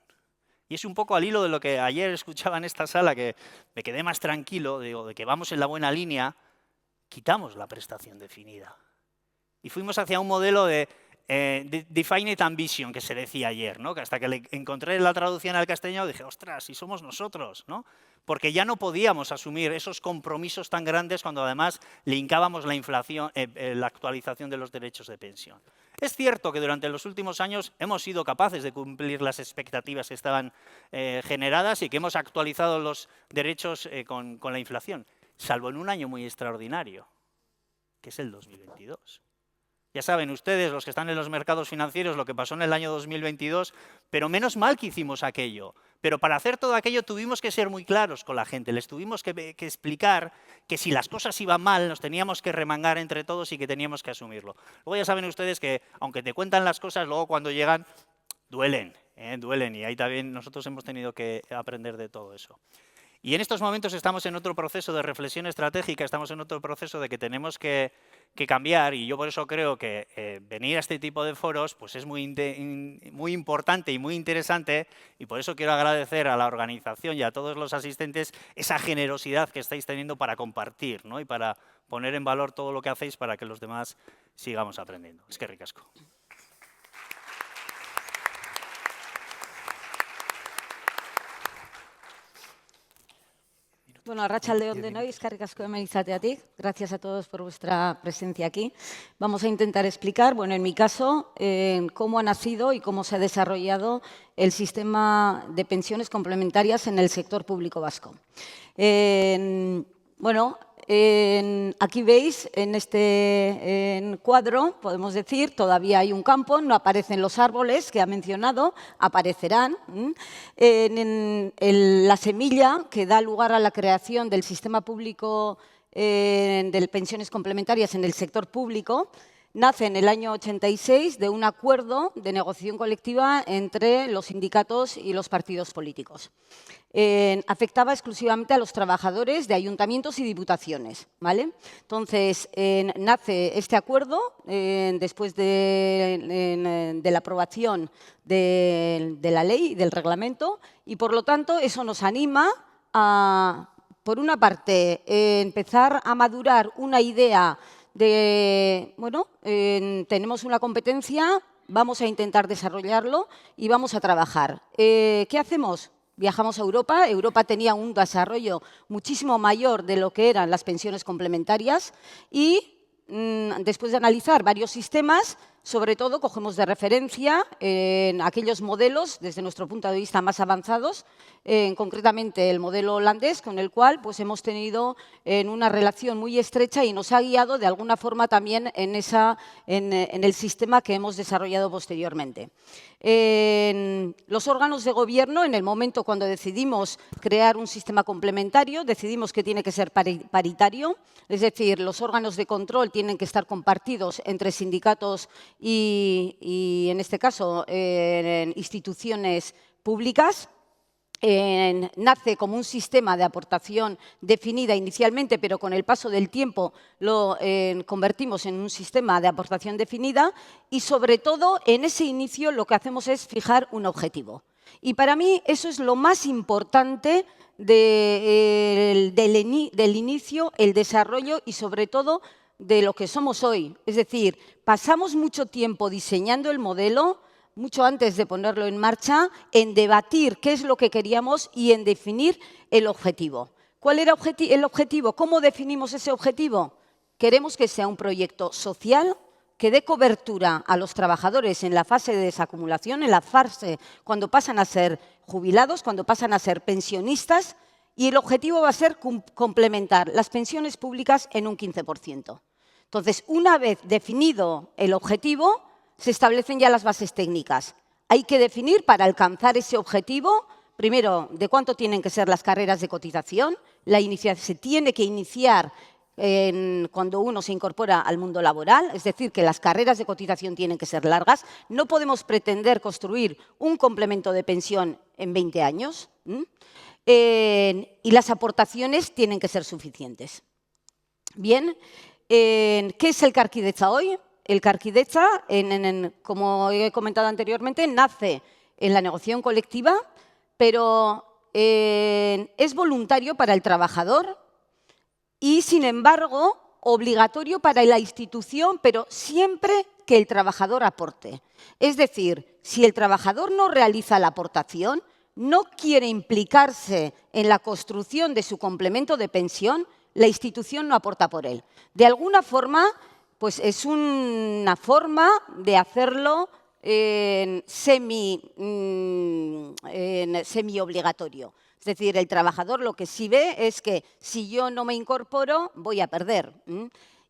Y es un poco al hilo de lo que ayer escuchaba en esta sala, que me quedé más tranquilo, de que vamos en la buena línea, quitamos la prestación definida. Y fuimos hacia un modelo de Defined Ambition, que se decía ayer, ¿no? Que hasta que le encontré la traducción al castellano dije, ostras, si somos nosotros, ¿no? Porque ya no podíamos asumir esos compromisos tan grandes cuando además linkábamos la inflación, la actualización de los derechos de pensión. Es cierto que durante los últimos años hemos sido capaces de cumplir las expectativas que estaban generadas y que hemos actualizado los derechos con la inflación, salvo en un año muy extraordinario, que es el 2022. Ya saben ustedes, los que están en los mercados financieros, lo que pasó en el año 2022, pero menos mal que hicimos aquello. Pero para hacer todo aquello tuvimos que ser muy claros con la gente, les tuvimos que explicar que si las cosas iban mal nos teníamos que remangar entre todos y que teníamos que asumirlo. Luego ya saben ustedes que, aunque te cuentan las cosas, luego cuando llegan, duelen, duelen, y ahí también nosotros hemos tenido que aprender de todo eso. Y en estos momentos estamos en otro proceso de reflexión estratégica, estamos en otro proceso de que tenemos que cambiar, y yo por eso creo que venir a este tipo de foros pues es muy importante y muy interesante, y por eso quiero agradecer a la organización y a todos los asistentes esa generosidad que estáis teniendo para compartir, ¿no? Y para poner en valor todo lo que hacéis para que los demás sigamos aprendiendo. Eskerrik asko. Bueno, arratsalde on denoi, eskerrik asko hemen izateatik. Gracias a todos por vuestra presencia aquí. Vamos a intentar explicar, bueno, en mi caso, cómo ha nacido y cómo se ha desarrollado el sistema de pensiones complementarias en el sector público vasco. Bueno, aquí veis en este cuadro, podemos decir, todavía hay un campo, no aparecen los árboles que ha mencionado, aparecerán. La semilla que da lugar a la creación del sistema público de pensiones complementarias en el sector público nace en el año 86 de un acuerdo de negociación colectiva entre los sindicatos y los partidos políticos. Afectaba exclusivamente a los trabajadores de ayuntamientos y diputaciones, ¿vale? Entonces, nace este acuerdo después de la aprobación de la ley, del reglamento, y por lo tanto eso nos anima a, por una parte, empezar a madurar una idea de, bueno, tenemos una competencia, vamos a intentar desarrollarlo y vamos a trabajar. ¿Qué hacemos? Viajamos a Europa. Europa tenía un desarrollo muchísimo mayor de lo que eran las pensiones complementarias y después de analizar varios sistemas, sobre todo cogemos de referencia aquellos modelos, desde nuestro punto de vista, más avanzados, concretamente el modelo holandés, con el cual pues, hemos tenido una relación muy estrecha y nos ha guiado de alguna forma también en el sistema que hemos desarrollado posteriormente. Los órganos de gobierno, en el momento cuando decidimos crear un sistema complementario, decidimos que tiene que ser paritario, es decir, los órganos de control tienen que estar compartidos entre sindicatos y en este caso, instituciones públicas. Nace como un sistema de aportación definida inicialmente, pero con el paso del tiempo lo convertimos en un sistema de aportación definida y, sobre todo, en ese inicio lo que hacemos es fijar un objetivo. Y para mí eso es lo más importante del inicio, el desarrollo y, sobre todo, de lo que somos hoy. Es decir, pasamos mucho tiempo diseñando el modelo, mucho antes de ponerlo en marcha, en debatir qué es lo que queríamos y en definir el objetivo. ¿Cuál era el objetivo? ¿Cómo definimos ese objetivo? Queremos que sea un proyecto social que dé cobertura a los trabajadores en la fase de desacumulación, en la fase cuando pasan a ser jubilados, cuando pasan a ser pensionistas, y el objetivo va a ser complementar las pensiones públicas en un 15%. Entonces, una vez definido el objetivo, se establecen ya las bases técnicas. Hay que definir para alcanzar ese objetivo, primero, de cuánto tienen que ser las carreras de cotización. Se tiene que iniciar cuando uno se incorpora al mundo laboral, es decir, que las carreras de cotización tienen que ser largas. No podemos pretender construir un complemento de pensión en 20 años. Y las aportaciones tienen que ser suficientes. Bien, ¿qué es el Elkarkidetza hoy? El Elkarkidetza, como he comentado anteriormente, nace en la negociación colectiva, pero es voluntario para el trabajador y, sin embargo, obligatorio para la institución, pero siempre que el trabajador aporte. Es decir, si el trabajador no realiza la aportación, no quiere implicarse en la construcción de su complemento de pensión, la institución no aporta por él. De alguna forma, pues es una forma de hacerlo semi-obligatorio. Es decir, el trabajador lo que sí ve es que si yo no me incorporo, voy a perder.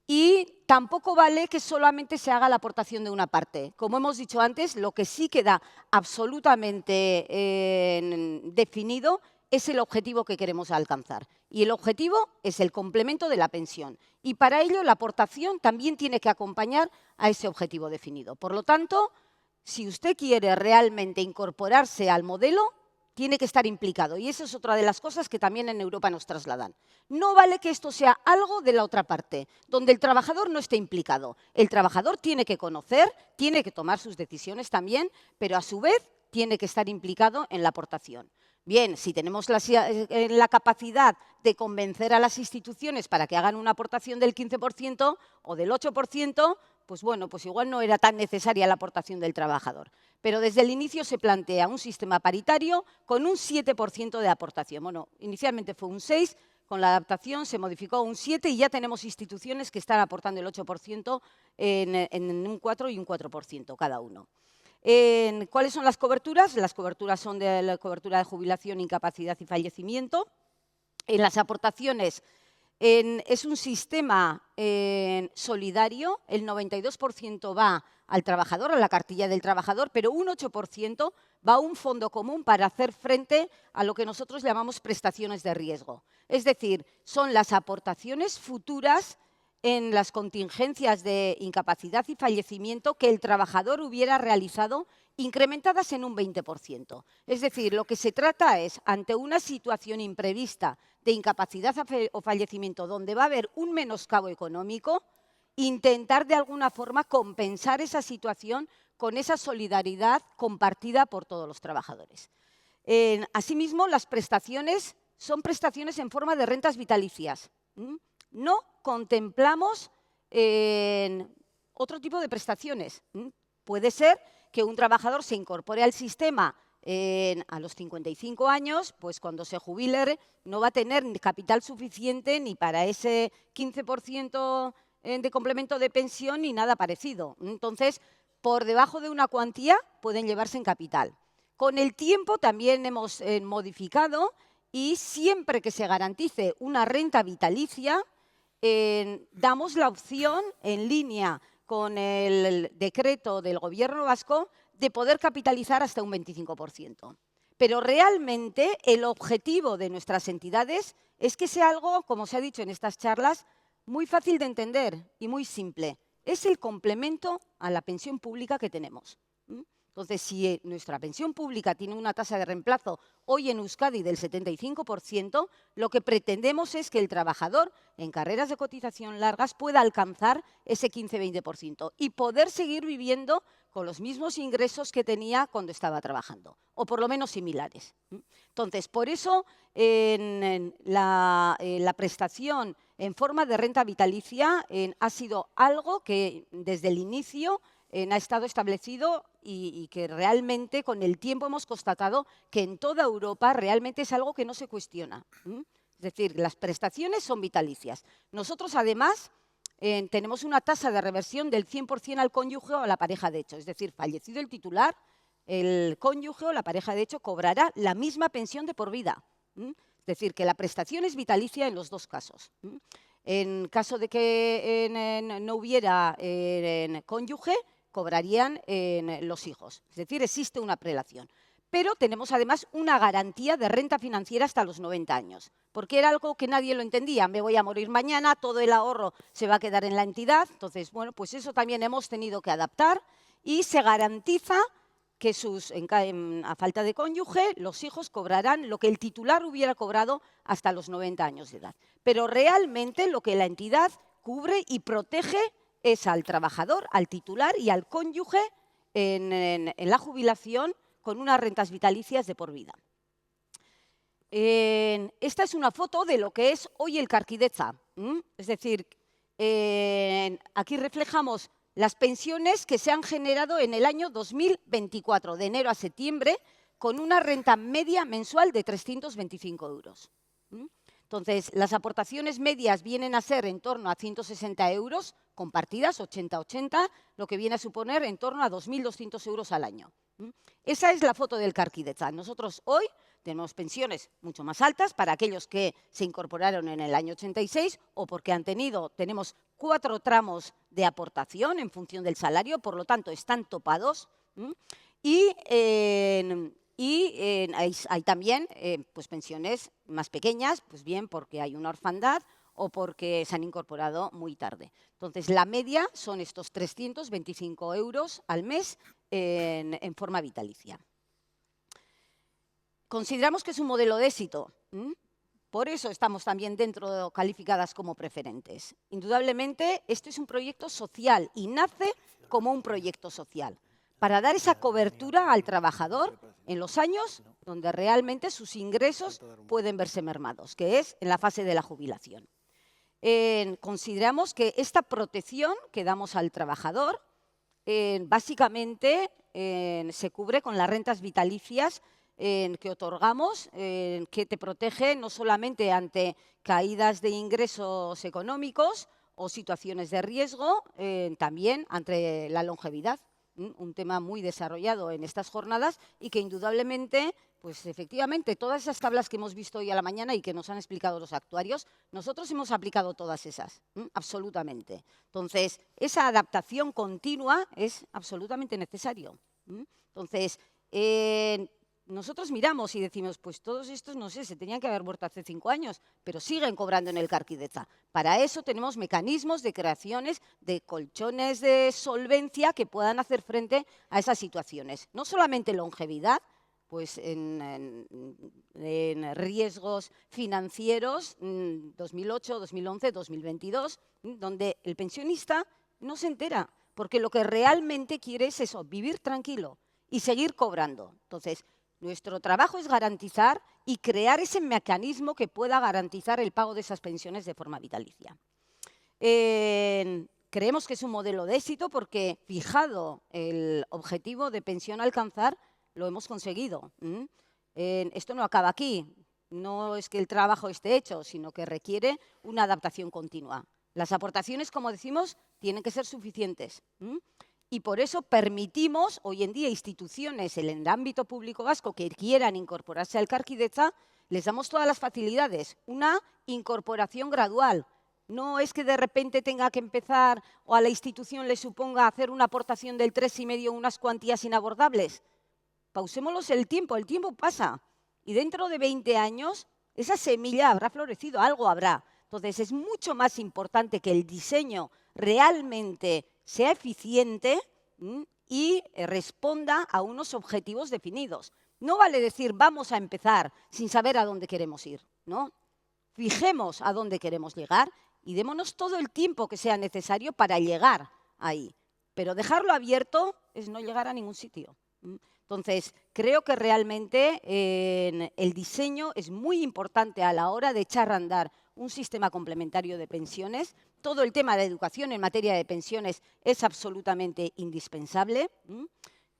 Y tampoco vale que solamente se haga la aportación de una parte. Como hemos dicho antes, lo que sí queda absolutamente definido es el objetivo que queremos alcanzar. Y el objetivo es el complemento de la pensión. Y para ello la aportación también tiene que acompañar a ese objetivo definido. Por lo tanto, si usted quiere realmente incorporarse al modelo, tiene que estar implicado. Y esa es otra de las cosas que también en Europa nos trasladan. No vale que esto sea algo de la otra parte, donde el trabajador no esté implicado. El trabajador tiene que conocer, tiene que tomar sus decisiones también, pero a su vez tiene que estar implicado en la aportación. Bien, si tenemos la capacidad de convencer a las instituciones para que hagan una aportación del 15% o del 8%, pues bueno, pues igual no era tan necesaria la aportación del trabajador. Pero desde el inicio se plantea un sistema paritario con un 7% de aportación. Bueno, inicialmente fue un 6%, con la adaptación se modificó a un 7% y ya tenemos instituciones que están aportando el 8% en un 4% y un 4% cada uno. ¿Cuáles son las coberturas? Las coberturas son de la cobertura de jubilación, incapacidad y fallecimiento. En las aportaciones Es un sistema solidario, el 92% va al trabajador, a la cartilla del trabajador, pero un 8% va a un fondo común para hacer frente a lo que nosotros llamamos prestaciones de riesgo. Es decir, son las aportaciones futuras en las contingencias de incapacidad y fallecimiento que el trabajador hubiera realizado, incrementadas en un 20%. Es decir, lo que se trata es, ante una situación imprevista de incapacidad o fallecimiento donde va a haber un menoscabo económico, intentar de alguna forma compensar esa situación con esa solidaridad compartida por todos los trabajadores. Asimismo, las prestaciones son prestaciones en forma de rentas vitalicias. No contemplamos otro tipo de prestaciones. Puede ser que un trabajador se incorpore al sistema a los 55 años, pues cuando se jubile no va a tener capital suficiente ni para ese 15% de complemento de pensión ni nada parecido. Entonces, por debajo de una cuantía pueden llevarse en capital. Con el tiempo también hemos modificado y siempre que se garantice una renta vitalicia, damos la opción en línea con el decreto del Gobierno vasco de poder capitalizar hasta un 25%. Pero realmente el objetivo de nuestras entidades es que sea algo, como se ha dicho en estas charlas, muy fácil de entender y muy simple. Es el complemento a la pensión pública que tenemos. Entonces, si nuestra pensión pública tiene una tasa de reemplazo hoy en Euskadi del 75%, lo que pretendemos es que el trabajador en carreras de cotización largas pueda alcanzar ese 15-20% y poder seguir viviendo con los mismos ingresos que tenía cuando estaba trabajando, o por lo menos similares. Entonces, por eso la prestación en forma de renta vitalicia ha sido algo que desde el inicio ha estado establecido y que realmente con el tiempo hemos constatado que en toda Europa realmente es algo que no se cuestiona. Es decir, las prestaciones son vitalicias. Nosotros, además, tenemos una tasa de reversión del 100% al cónyuge o a la pareja de hecho. Es decir, fallecido el titular, el cónyuge o la pareja de hecho cobrará la misma pensión de por vida. Es decir, que la prestación es vitalicia en los dos casos. En caso de que no hubiera cónyuge, cobrarían los hijos. Es decir, existe una prelación. Pero tenemos además una garantía de renta financiera hasta los 90 años, porque era algo que nadie lo entendía. Me voy a morir mañana, todo el ahorro se va a quedar en la entidad. Entonces, bueno, pues eso también hemos tenido que adaptar y se garantiza que a falta de cónyuge, los hijos cobrarán lo que el titular hubiera cobrado hasta los 90 años de edad. Pero realmente lo que la entidad cubre y protege es al trabajador, al titular y al cónyuge en la jubilación con unas rentas vitalicias de por vida. Esta es una foto de lo que es hoy el Karkidetza. Es decir, aquí reflejamos las pensiones que se han generado en el año 2024, de enero a septiembre, con una renta media mensual de 325 euros. Entonces, las aportaciones medias vienen a ser en torno a 160 euros, compartidas, 80-80, lo que viene a suponer en torno a 2.200 euros al año. Esa es la foto del Karkidetza. Nosotros hoy tenemos pensiones mucho más altas para aquellos que se incorporaron en el año 86 o porque tenemos 4 tramos de aportación en función del salario, por lo tanto están topados. Hay también pues pensiones más pequeñas, pues bien porque hay una orfandad o porque se han incorporado muy tarde. Entonces, la media son estos 325 euros al mes en forma vitalicia. Consideramos que es un modelo de éxito. Por eso estamos también calificadas como preferentes. Indudablemente, este es un proyecto social y nace como un proyecto social, para dar esa cobertura al trabajador en los años donde realmente sus ingresos pueden verse mermados, que es en la fase de la jubilación. Consideramos que esta protección que damos al trabajador básicamente se cubre con las rentas vitalicias que otorgamos, que te protege no solamente ante caídas de ingresos económicos o situaciones de riesgo, también ante la longevidad. un tema muy desarrollado en estas jornadas y que indudablemente, pues efectivamente, todas esas tablas que hemos visto hoy a la mañana y que nos han explicado los actuarios, nosotros hemos aplicado todas esas, absolutamente. Entonces, esa adaptación continua es absolutamente necesario. Entonces, nosotros miramos y decimos, pues todos estos, no sé, se tenían que haber muerto hace 5 años, pero siguen cobrando en el Carquideza. Para eso tenemos mecanismos de creaciones de colchones de solvencia que puedan hacer frente a esas situaciones. No solamente longevidad, pues en riesgos financieros 2008, 2011, 2022, donde el pensionista no se entera, porque lo que realmente quiere es eso, vivir tranquilo y seguir cobrando. Entonces, nuestro trabajo es garantizar y crear ese mecanismo que pueda garantizar el pago de esas pensiones de forma vitalicia. Creemos que es un modelo de éxito porque, fijado el objetivo de pensión a alcanzar, lo hemos conseguido. Esto no acaba aquí. No es que el trabajo esté hecho, sino que requiere una adaptación continua. Las aportaciones, como decimos, tienen que ser suficientes. Y por eso permitimos hoy en día instituciones en el ámbito público vasco que quieran incorporarse al Carquideza, les damos todas las facilidades. Una incorporación gradual. No es que de repente tenga que empezar o a la institución le suponga hacer una aportación del 3,5, unas cuantías inabordables. Pausémoslos el tiempo pasa. Y dentro de 20 años esa semilla habrá florecido, algo habrá. Entonces es mucho más importante que el diseño realmente sea eficiente y responda a unos objetivos definidos. No vale decir vamos a empezar sin saber a dónde queremos ir, ¿no? Fijemos a dónde queremos llegar y démonos todo el tiempo que sea necesario para llegar ahí. Pero dejarlo abierto es no llegar a ningún sitio. Entonces, creo que realmente el diseño es muy importante a la hora de echar a andar un sistema complementario de pensiones. Todo el tema de educación en materia de pensiones es absolutamente indispensable.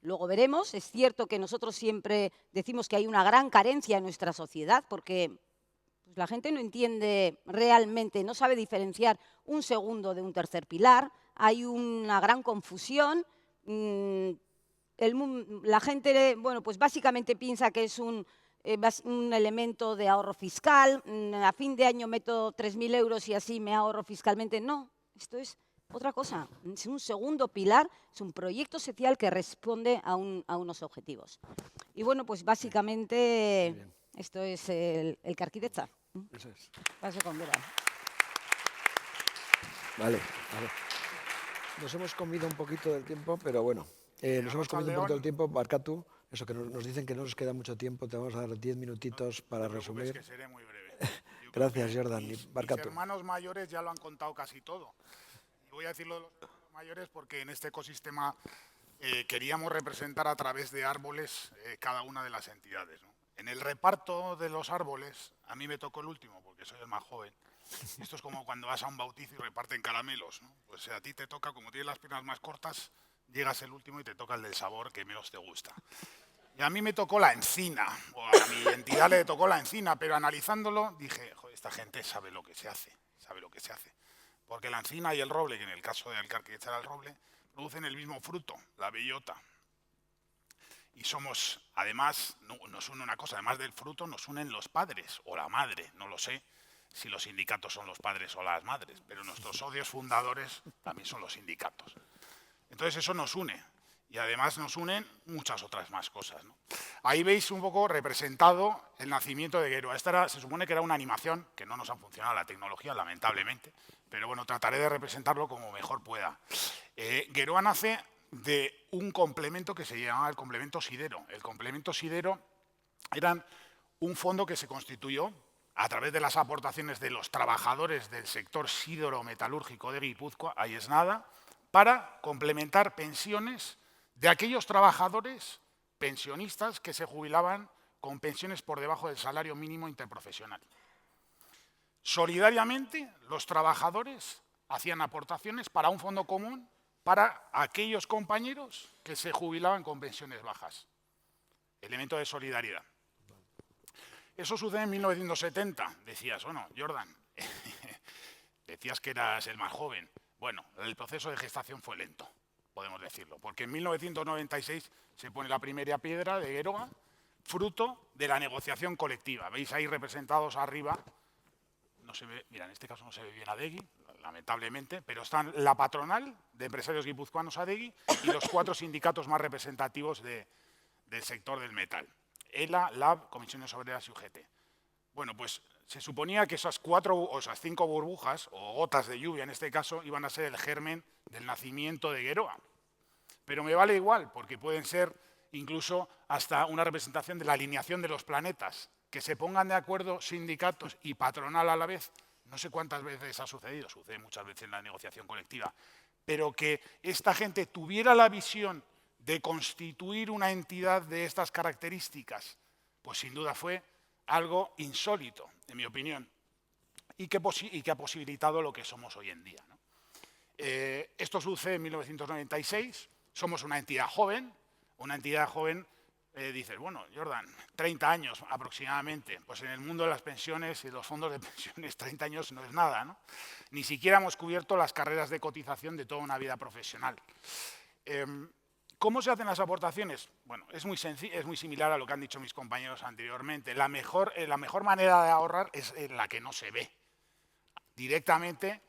Luego veremos. Es cierto que nosotros siempre decimos que hay una gran carencia en nuestra sociedad porque pues, la gente no entiende realmente, no sabe diferenciar un segundo de un tercer pilar. Hay una gran confusión. La gente, bueno, pues básicamente piensa que es un elemento de ahorro fiscal, a fin de año meto 3.000 euros y así me ahorro fiscalmente. No, esto es otra cosa. Es un segundo pilar, es un proyecto social que responde a unos objetivos. Y bueno, pues básicamente esto es el Carquideza. Eso es. Paso con Vera. Vale, a ver. Nos hemos comido un poquito del tiempo, pero bueno. Nos hemos comido un poquito del tiempo. Barkatu, eso que nos dicen que no nos queda mucho tiempo, te vamos a dar 10 minutitos para resumir. Es que seré muy breve. Gracias, Jordan. Barkatu. Mis hermanos mayores ya lo han contado casi todo. Y voy a decirlo de los hermanos mayores porque en este ecosistema queríamos representar a través de árboles cada una de las entidades, ¿no? En el reparto de los árboles, a mí me tocó el último porque soy el más joven. Esto es como cuando vas a un bautizo y reparten caramelos, ¿no? Pues a ti te toca, como tienes las piernas más cortas, llegas el último y te toca el del sabor que menos te gusta. Y a mí me tocó la encina, o a mi entidad le tocó la encina, pero analizándolo dije, joder, esta gente sabe lo que se hace, Porque la encina y el roble, que en el caso del Carquideza era el roble, producen el mismo fruto, la bellota. Y somos, además, nos une una cosa, además del fruto, nos unen los padres o la madre, no lo sé si los sindicatos son los padres o las madres, pero nuestros socios fundadores también son los sindicatos. Entonces eso nos une y además nos unen muchas otras más cosas, ¿no? Ahí veis un poco representado el nacimiento de Geroa. Esta se supone que era una animación, que no nos ha funcionado la tecnología, lamentablemente, pero bueno, trataré de representarlo como mejor pueda. Geroa nace de un complemento que se llamaba el complemento sidero. El complemento sidero era un fondo que se constituyó a través de las aportaciones de los trabajadores del sector sidero-metalúrgico de Guipúzcoa, ahí es nada, para complementar pensiones de aquellos trabajadores pensionistas que se jubilaban con pensiones por debajo del salario mínimo interprofesional. Solidariamente, los trabajadores hacían aportaciones para un fondo común para aquellos compañeros que se jubilaban con pensiones bajas. Elemento de solidaridad. Eso sucede en 1970. Decías, bueno, Jordan, decías que eras el más joven. Bueno, el proceso de gestación fue lento. podemos decirlo, porque en 1996 se pone la primera piedra de Geroa, fruto de la negociación colectiva. Veis ahí representados arriba, no se ve, mira, en este caso no se ve bien Adegi, lamentablemente, pero están la patronal de empresarios guipuzcoanos Adegi y los 4 sindicatos más representativos del sector del metal: ELA, LAB, Comisiones Obreras y UGT. Bueno, pues se suponía que esas 4 o esas 5 burbujas, o gotas de lluvia en este caso, iban a ser el germen del nacimiento de Geroa. Pero me vale igual, porque pueden ser incluso hasta una representación de la alineación de los planetas, que se pongan de acuerdo sindicatos y patronal a la vez. No sé cuántas veces ha sucedido, sucede muchas veces en la negociación colectiva, pero que esta gente tuviera la visión de constituir una entidad de estas características, pues sin duda fue algo insólito, en mi opinión, y que ha posibilitado lo que somos hoy en día, ¿no? Esto sucede en 1996, somos una entidad joven, dices, bueno, Jordan, 30 años aproximadamente, pues en el mundo de las pensiones y los fondos de pensiones 30 años no es nada, ¿no? Ni siquiera hemos cubierto las carreras de cotización de toda una vida profesional. ¿Cómo se hacen las aportaciones? Bueno, es muy similar a lo que han dicho mis compañeros anteriormente. La mejor manera de ahorrar es la que no se ve. Directamente,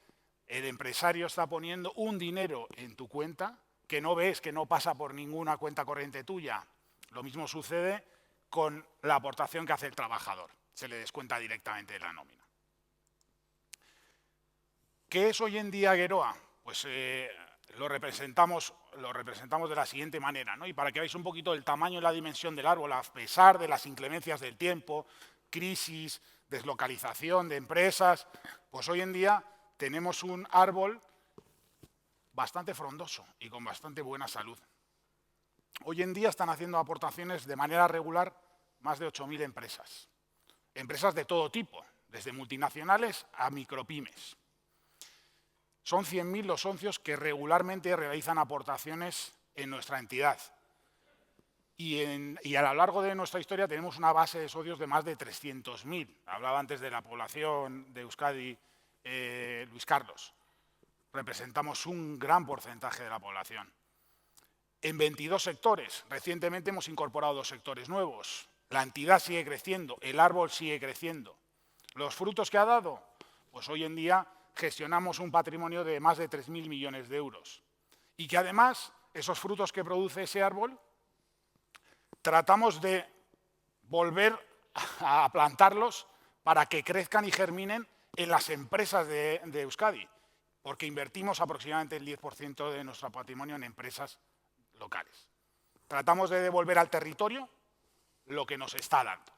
el empresario está poniendo un dinero en tu cuenta que no ves, que no pasa por ninguna cuenta corriente tuya. Lo mismo sucede con la aportación que hace el trabajador. Se le descuenta directamente de la nómina. ¿Qué es hoy en día Geroa? Pues lo representamos de la siguiente manera, ¿no? Y para que veáis un poquito el tamaño y la dimensión del árbol, a pesar de las inclemencias del tiempo, crisis, deslocalización de empresas, pues hoy en día tenemos un árbol bastante frondoso y con bastante buena salud. Hoy en día están haciendo aportaciones de manera regular más de 8.000 empresas. Empresas de todo tipo, desde multinacionales a micropymes. Son 100.000 los socios que regularmente realizan aportaciones en nuestra entidad. Y a lo largo de nuestra historia tenemos una base de socios de más de 300.000. Hablaba antes de la población de Euskadi, Luis Carlos. Representamos un gran porcentaje de la población. En 22 sectores. Recientemente hemos incorporado 2 sectores nuevos. La entidad sigue creciendo, el árbol sigue creciendo. ¿Los frutos que ha dado? Pues hoy en día gestionamos un patrimonio de más de 3.000 millones de euros. Y que además, esos frutos que produce ese árbol, tratamos de volver a plantarlos para que crezcan y germinen en las empresas de Euskadi, porque invertimos aproximadamente el 10% de nuestro patrimonio en empresas locales. Tratamos de devolver al territorio lo que nos está dando.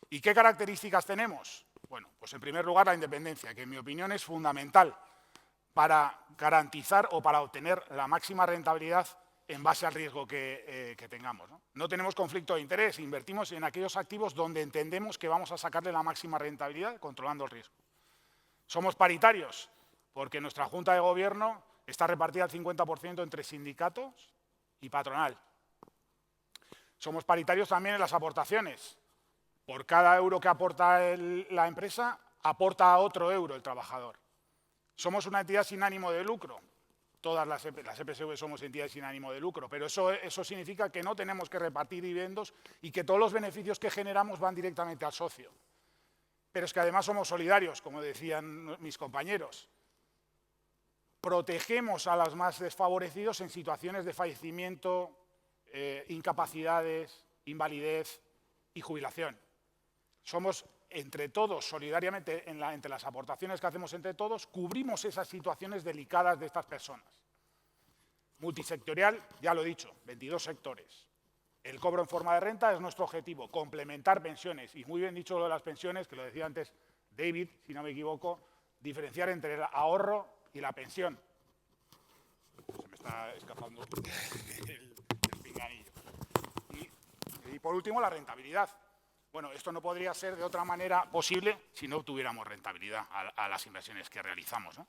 ¿Y qué características tenemos? Bueno, pues en primer lugar la independencia, que en mi opinión es fundamental para garantizar o para obtener la máxima rentabilidad en base al riesgo que tengamos, ¿no? No tenemos conflicto de interés, invertimos en aquellos activos donde entendemos que vamos a sacarle la máxima rentabilidad controlando el riesgo. Somos paritarios, porque nuestra Junta de Gobierno está repartida al 50% entre sindicatos y patronal. Somos paritarios también en las aportaciones. Por cada euro que aporta la empresa, aporta otro euro el trabajador. Somos una entidad sin ánimo de lucro. Todas las EPSV somos entidades sin ánimo de lucro, pero eso significa que no tenemos que repartir dividendos y que todos los beneficios que generamos van directamente al socio. Pero es que además somos solidarios, como decían mis compañeros. Protegemos a los más desfavorecidos en situaciones de fallecimiento, incapacidades, invalidez y jubilación. Somos entre todos, solidariamente, entre las aportaciones que hacemos entre todos, cubrimos esas situaciones delicadas de estas personas. Multisectorial, ya lo he dicho, 22 sectores. El cobro en forma de renta es nuestro objetivo, complementar pensiones. Y muy bien dicho lo de las pensiones, que lo decía antes David, si no me equivoco, diferenciar entre el ahorro y la pensión. Se me está escapando el pinganillo. Y por último, la rentabilidad. Bueno, esto no podría ser de otra manera posible si no obtuviéramos rentabilidad a las inversiones que realizamos, ¿no?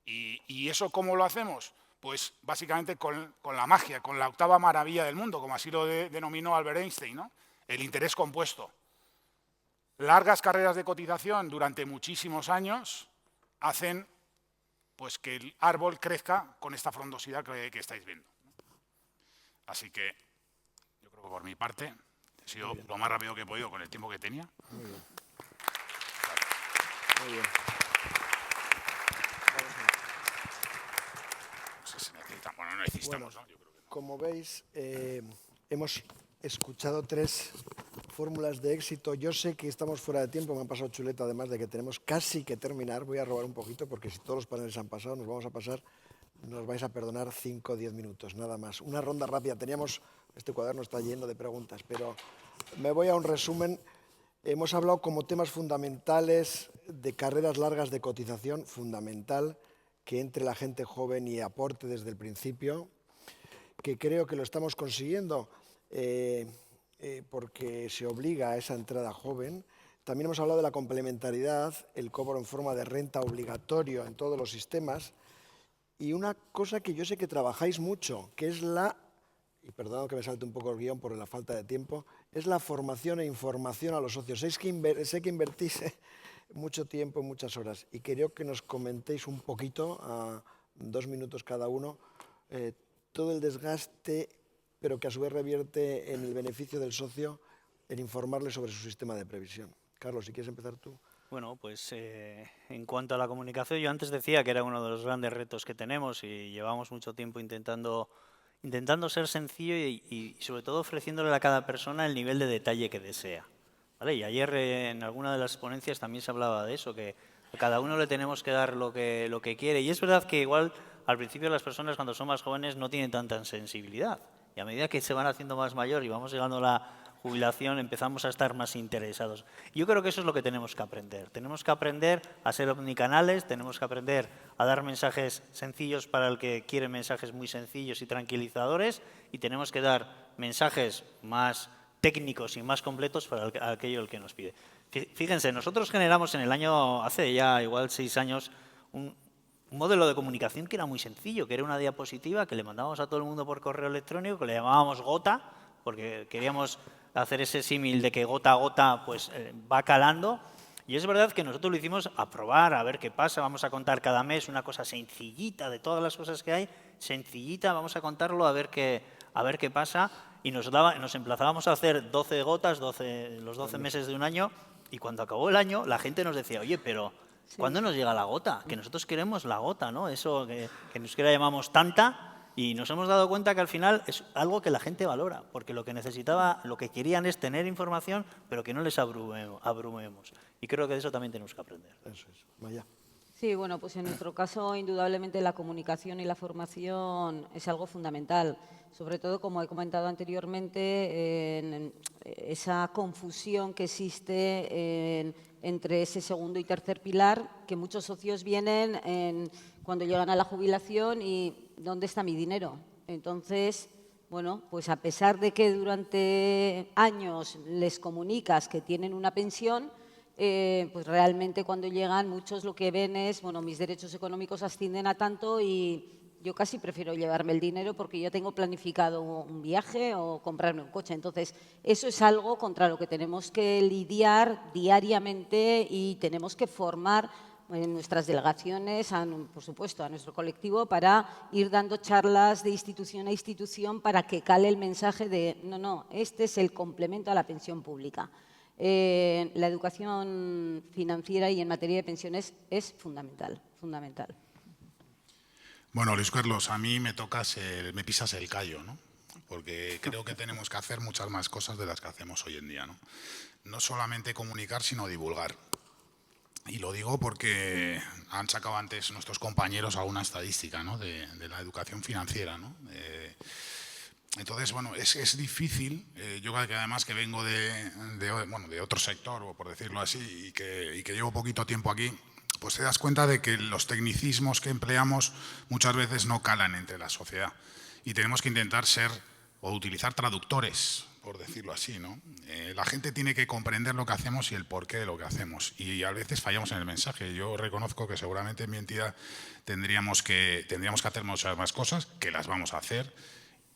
¿Y eso cómo lo hacemos? Pues básicamente con la magia, con la octava maravilla del mundo, como así lo denominó Albert Einstein, ¿no? El interés compuesto. Largas carreras de cotización durante muchísimos años hacen pues, que el árbol crezca con esta frondosidad que estáis viendo, ¿no? Así que yo creo que por mi parte he sido lo más rápido que he podido con el tiempo que tenía. Muy bien. Muy bien. No sé si necesitamos, bueno, no necesitamos, ¿no? Yo creo que no. Como veis, hemos escuchado 3 fórmulas de éxito. Yo sé que estamos fuera de tiempo, me han pasado chuleta, además de que tenemos casi que terminar. Voy a robar un poquito porque si todos los paneles han pasado, nos vais a perdonar 5 o 10 minutos, nada más. Una ronda rápida. Este cuaderno está lleno de preguntas, pero me voy a un resumen. Hemos hablado como temas fundamentales de carreras largas de cotización, fundamental que entre la gente joven y aporte desde el principio, que creo que lo estamos consiguiendo porque se obliga a esa entrada joven. También hemos hablado de la complementariedad, el cobro en forma de renta obligatorio en todos los sistemas. Y una cosa que yo sé que trabajáis mucho, que es y perdón que me salte un poco el guión por la falta de tiempo, es la formación e información a los socios. Sé que invertís mucho tiempo, muchas horas, y creo que nos comentéis un poquito, a 2 minutos cada uno, todo el desgaste, pero que a su vez revierte en el beneficio del socio en informarle sobre su sistema de previsión. Carlos, si quieres empezar tú. Bueno, pues en cuanto a la comunicación, yo antes decía que era uno de los grandes retos que tenemos y llevamos mucho tiempo intentando ser sencillo y sobre todo ofreciéndole a cada persona el nivel de detalle que desea. ¿Vale? Y ayer en alguna de las ponencias también se hablaba de eso, que a cada uno le tenemos que dar lo que quiere. Y es verdad que igual al principio las personas cuando son más jóvenes no tienen tanta sensibilidad. Y a medida que se van haciendo más mayor y vamos llegando a la jubilación, empezamos a estar más interesados. Yo creo que eso es lo que tenemos que aprender. Tenemos que aprender a ser omnicanales, tenemos que aprender a dar mensajes sencillos para el que quiere mensajes muy sencillos y tranquilizadores, y tenemos que dar mensajes más técnicos y más completos para aquello el que nos pide. Fíjense, nosotros generamos en el año, hace ya igual 6 años, un modelo de comunicación que era muy sencillo, que era una diapositiva que le mandábamos a todo el mundo por correo electrónico, que le llamábamos gota, porque queríamos hacer ese símil de que gota a gota pues, va calando. Y es verdad que nosotros lo hicimos a probar, a ver qué pasa. Vamos a contar cada mes una cosa sencillita de todas las cosas que hay, sencillita, vamos a contarlo a ver qué pasa. Y nos emplazábamos a hacer 12 gotas, los 12 meses de un año, y cuando acabó el año la gente nos decía, oye, pero ¿cuándo nos llega la gota? Que nosotros queremos la gota, ¿no? Eso que en euskera llamamos tanta. Y nos hemos dado cuenta que al final es algo que la gente valora, porque lo que querían es tener información, pero que no les abrumemos. Y creo que de eso también tenemos que aprender. Eso es. Maya. Sí, bueno, pues en nuestro caso, indudablemente, la comunicación y la formación es algo fundamental. Sobre todo, como he comentado anteriormente, en esa confusión que existe entre ese segundo y tercer pilar, que muchos socios vienen cuando llegan a la jubilación y ¿dónde está mi dinero? Entonces, bueno, pues a pesar de que durante años les comunicas que tienen una pensión, pues realmente cuando llegan muchos lo que ven es, bueno, mis derechos económicos ascienden a tanto y yo casi prefiero llevarme el dinero porque yo tengo planificado un viaje o comprarme un coche. Entonces, eso es algo contra lo que tenemos que lidiar diariamente y tenemos que formar en nuestras delegaciones, por supuesto, a nuestro colectivo, para ir dando charlas de institución a institución para que cale el mensaje de no, este es el complemento a la pensión pública. La educación financiera y en materia de pensiones es fundamental, fundamental. Bueno, Luis Carlos, a mí me pisas el callo, ¿no? Porque creo que tenemos que hacer muchas más cosas de las que hacemos hoy en día, ¿no? No solamente comunicar, sino divulgar. Y lo digo porque han sacado antes nuestros compañeros alguna estadística, ¿no? de la educación financiera, ¿no? Entonces, bueno, es difícil. Yo que además que vengo de otro sector, o por decirlo así, y que llevo poquito tiempo aquí, pues te das cuenta de que los tecnicismos que empleamos muchas veces no calan entre la sociedad. Y tenemos que intentar utilizar traductores, por decirlo así, ¿no? La gente tiene que comprender lo que hacemos y el porqué de lo que hacemos. Y a veces fallamos en el mensaje. Yo reconozco que seguramente en mi entidad tendríamos que hacer muchas más cosas, que las vamos a hacer,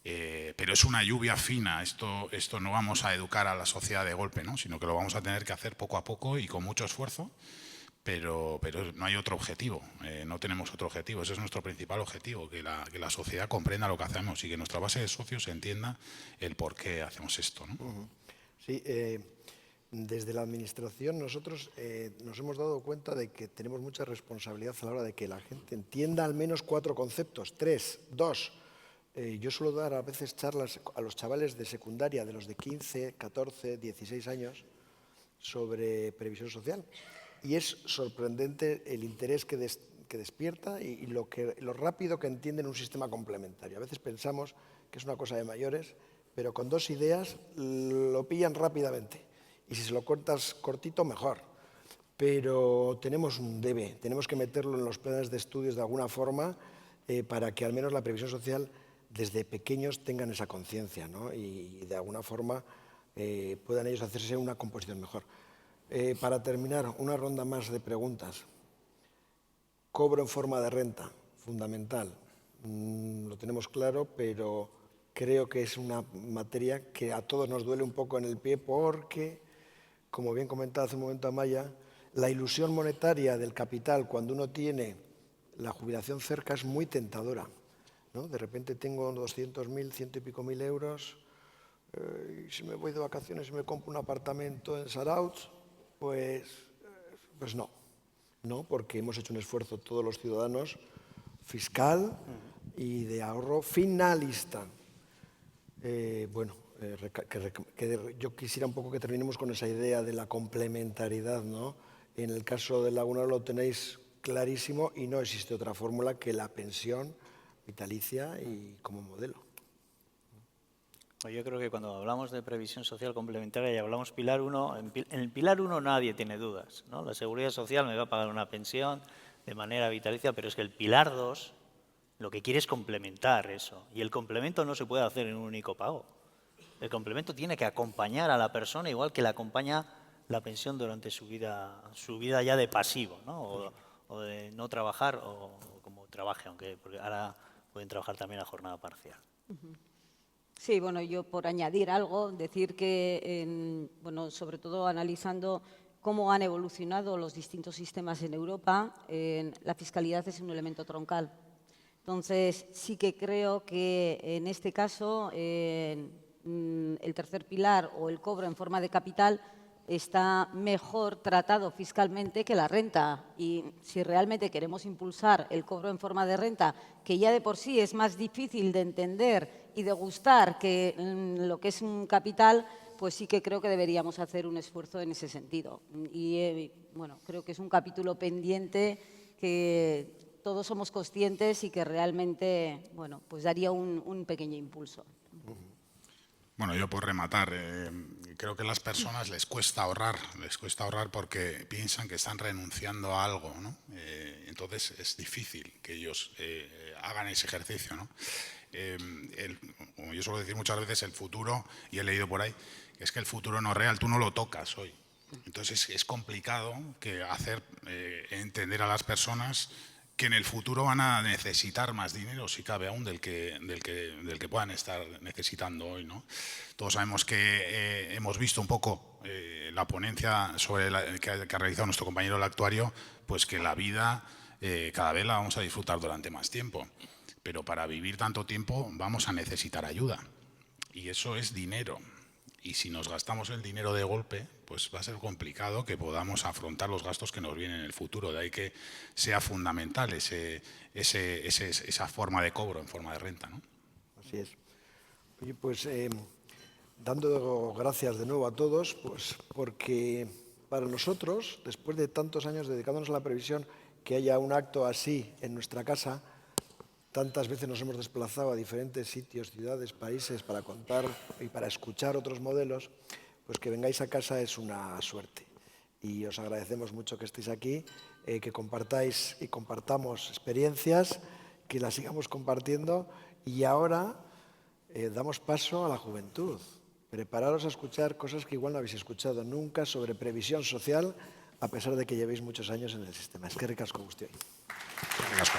pero es una lluvia fina. Esto no vamos a educar a la sociedad de golpe, ¿no? Sino que lo vamos a tener que hacer poco a poco y con mucho esfuerzo. pero no hay otro objetivo, no tenemos otro objetivo. Ese es nuestro principal objetivo, que la sociedad comprenda lo que hacemos y que nuestra base de socios entienda el por qué hacemos esto, ¿no? Sí, desde la Administración nosotros nos hemos dado cuenta de que tenemos mucha responsabilidad a la hora de que la gente entienda al menos 4 conceptos, 3, 2. Yo suelo dar a veces charlas a los chavales de secundaria, de los de 15, 14, 16 años, sobre previsión social. Y es sorprendente el interés que despierta y lo rápido que entienden un sistema complementario. A veces pensamos que es una cosa de mayores, pero con 2 ideas lo pillan rápidamente. Y si se lo cortas cortito, mejor. Pero tenemos un debe, tenemos que meterlo en los planes de estudios de alguna forma para que al menos la previsión social desde pequeños tengan esa conciencia, ¿no? Y de alguna forma puedan ellos hacerse una composición mejor. Para terminar, una ronda más de preguntas. Cobro en forma de renta, fundamental. Lo tenemos claro, pero creo que es una materia que a todos nos duele un poco en el pie porque, como bien comentaba hace un momento Amaya, la ilusión monetaria del capital cuando uno tiene la jubilación cerca es muy tentadora, ¿no? De repente tengo 200.000, 100 y pico mil euros y si me voy de vacaciones y me compro un apartamento en Sarautz, pues no, porque hemos hecho un esfuerzo todos los ciudadanos fiscal y de ahorro finalista. Yo quisiera un poco que terminemos con esa idea de la complementariedad, ¿no? En el caso de Lagunaro lo tenéis clarísimo y no existe otra fórmula que la pensión vitalicia y como modelo. Yo creo que cuando hablamos de previsión social complementaria y hablamos Pilar 1, en el Pilar 1 nadie tiene dudas, ¿no? La Seguridad Social me va a pagar una pensión de manera vitalicia, pero es que el Pilar 2 lo que quiere es complementar eso. Y el complemento no se puede hacer en un único pago. El complemento tiene que acompañar a la persona igual que le acompaña la pensión durante su vida ya de pasivo, ¿no? O de no trabajar o como trabaje, porque ahora pueden trabajar también a jornada parcial. Sí, bueno, yo por añadir algo, decir que, sobre todo analizando cómo han evolucionado los distintos sistemas en Europa, la fiscalidad es un elemento troncal. Entonces, sí que creo que en este caso el tercer pilar o el cobro en forma de capital está mejor tratado fiscalmente que la renta. Y si realmente queremos impulsar el cobro en forma de renta, que ya de por sí es más difícil de entender y de gustar que lo que es un capital, pues sí que creo que deberíamos hacer un esfuerzo en ese sentido. Y creo que es un capítulo pendiente que todos somos conscientes y que realmente, pues daría un pequeño impulso. Bueno, yo por rematar, creo que a las personas les cuesta ahorrar porque piensan que están renunciando a algo, ¿no? Entonces es difícil que ellos hagan ese ejercicio, ¿no? Como yo suelo decir muchas veces, el futuro, y he leído por ahí, es que el futuro no es real, tú no lo tocas hoy. Entonces es complicado hacer entender a las personas que en el futuro van a necesitar más dinero, si cabe aún, del que puedan estar necesitando hoy, ¿no? Todos sabemos que hemos visto un poco la ponencia que ha realizado nuestro compañero el actuario, pues que la vida cada vez la vamos a disfrutar durante más tiempo. Pero para vivir tanto tiempo vamos a necesitar ayuda. Y eso es dinero. Y si nos gastamos el dinero de golpe, pues va a ser complicado que podamos afrontar los gastos que nos vienen en el futuro. De ahí que sea fundamental esa forma de cobro en forma de renta, ¿no? Así es. Oye, pues dando gracias de nuevo a todos, pues porque para nosotros, después de tantos años dedicándonos a la previsión, que haya un acto así en nuestra casa, tantas veces nos hemos desplazado a diferentes sitios, ciudades, países para contar y para escuchar otros modelos, pues que vengáis a casa es una suerte. Y os agradecemos mucho que estéis aquí, que compartáis y compartamos experiencias, que las sigamos compartiendo y ahora damos paso a la juventud. Prepararos a escuchar cosas que igual no habéis escuchado nunca sobre previsión social, a pesar de que llevéis muchos años en el sistema. Eskerrik asko guztioi. Eskerrik asko.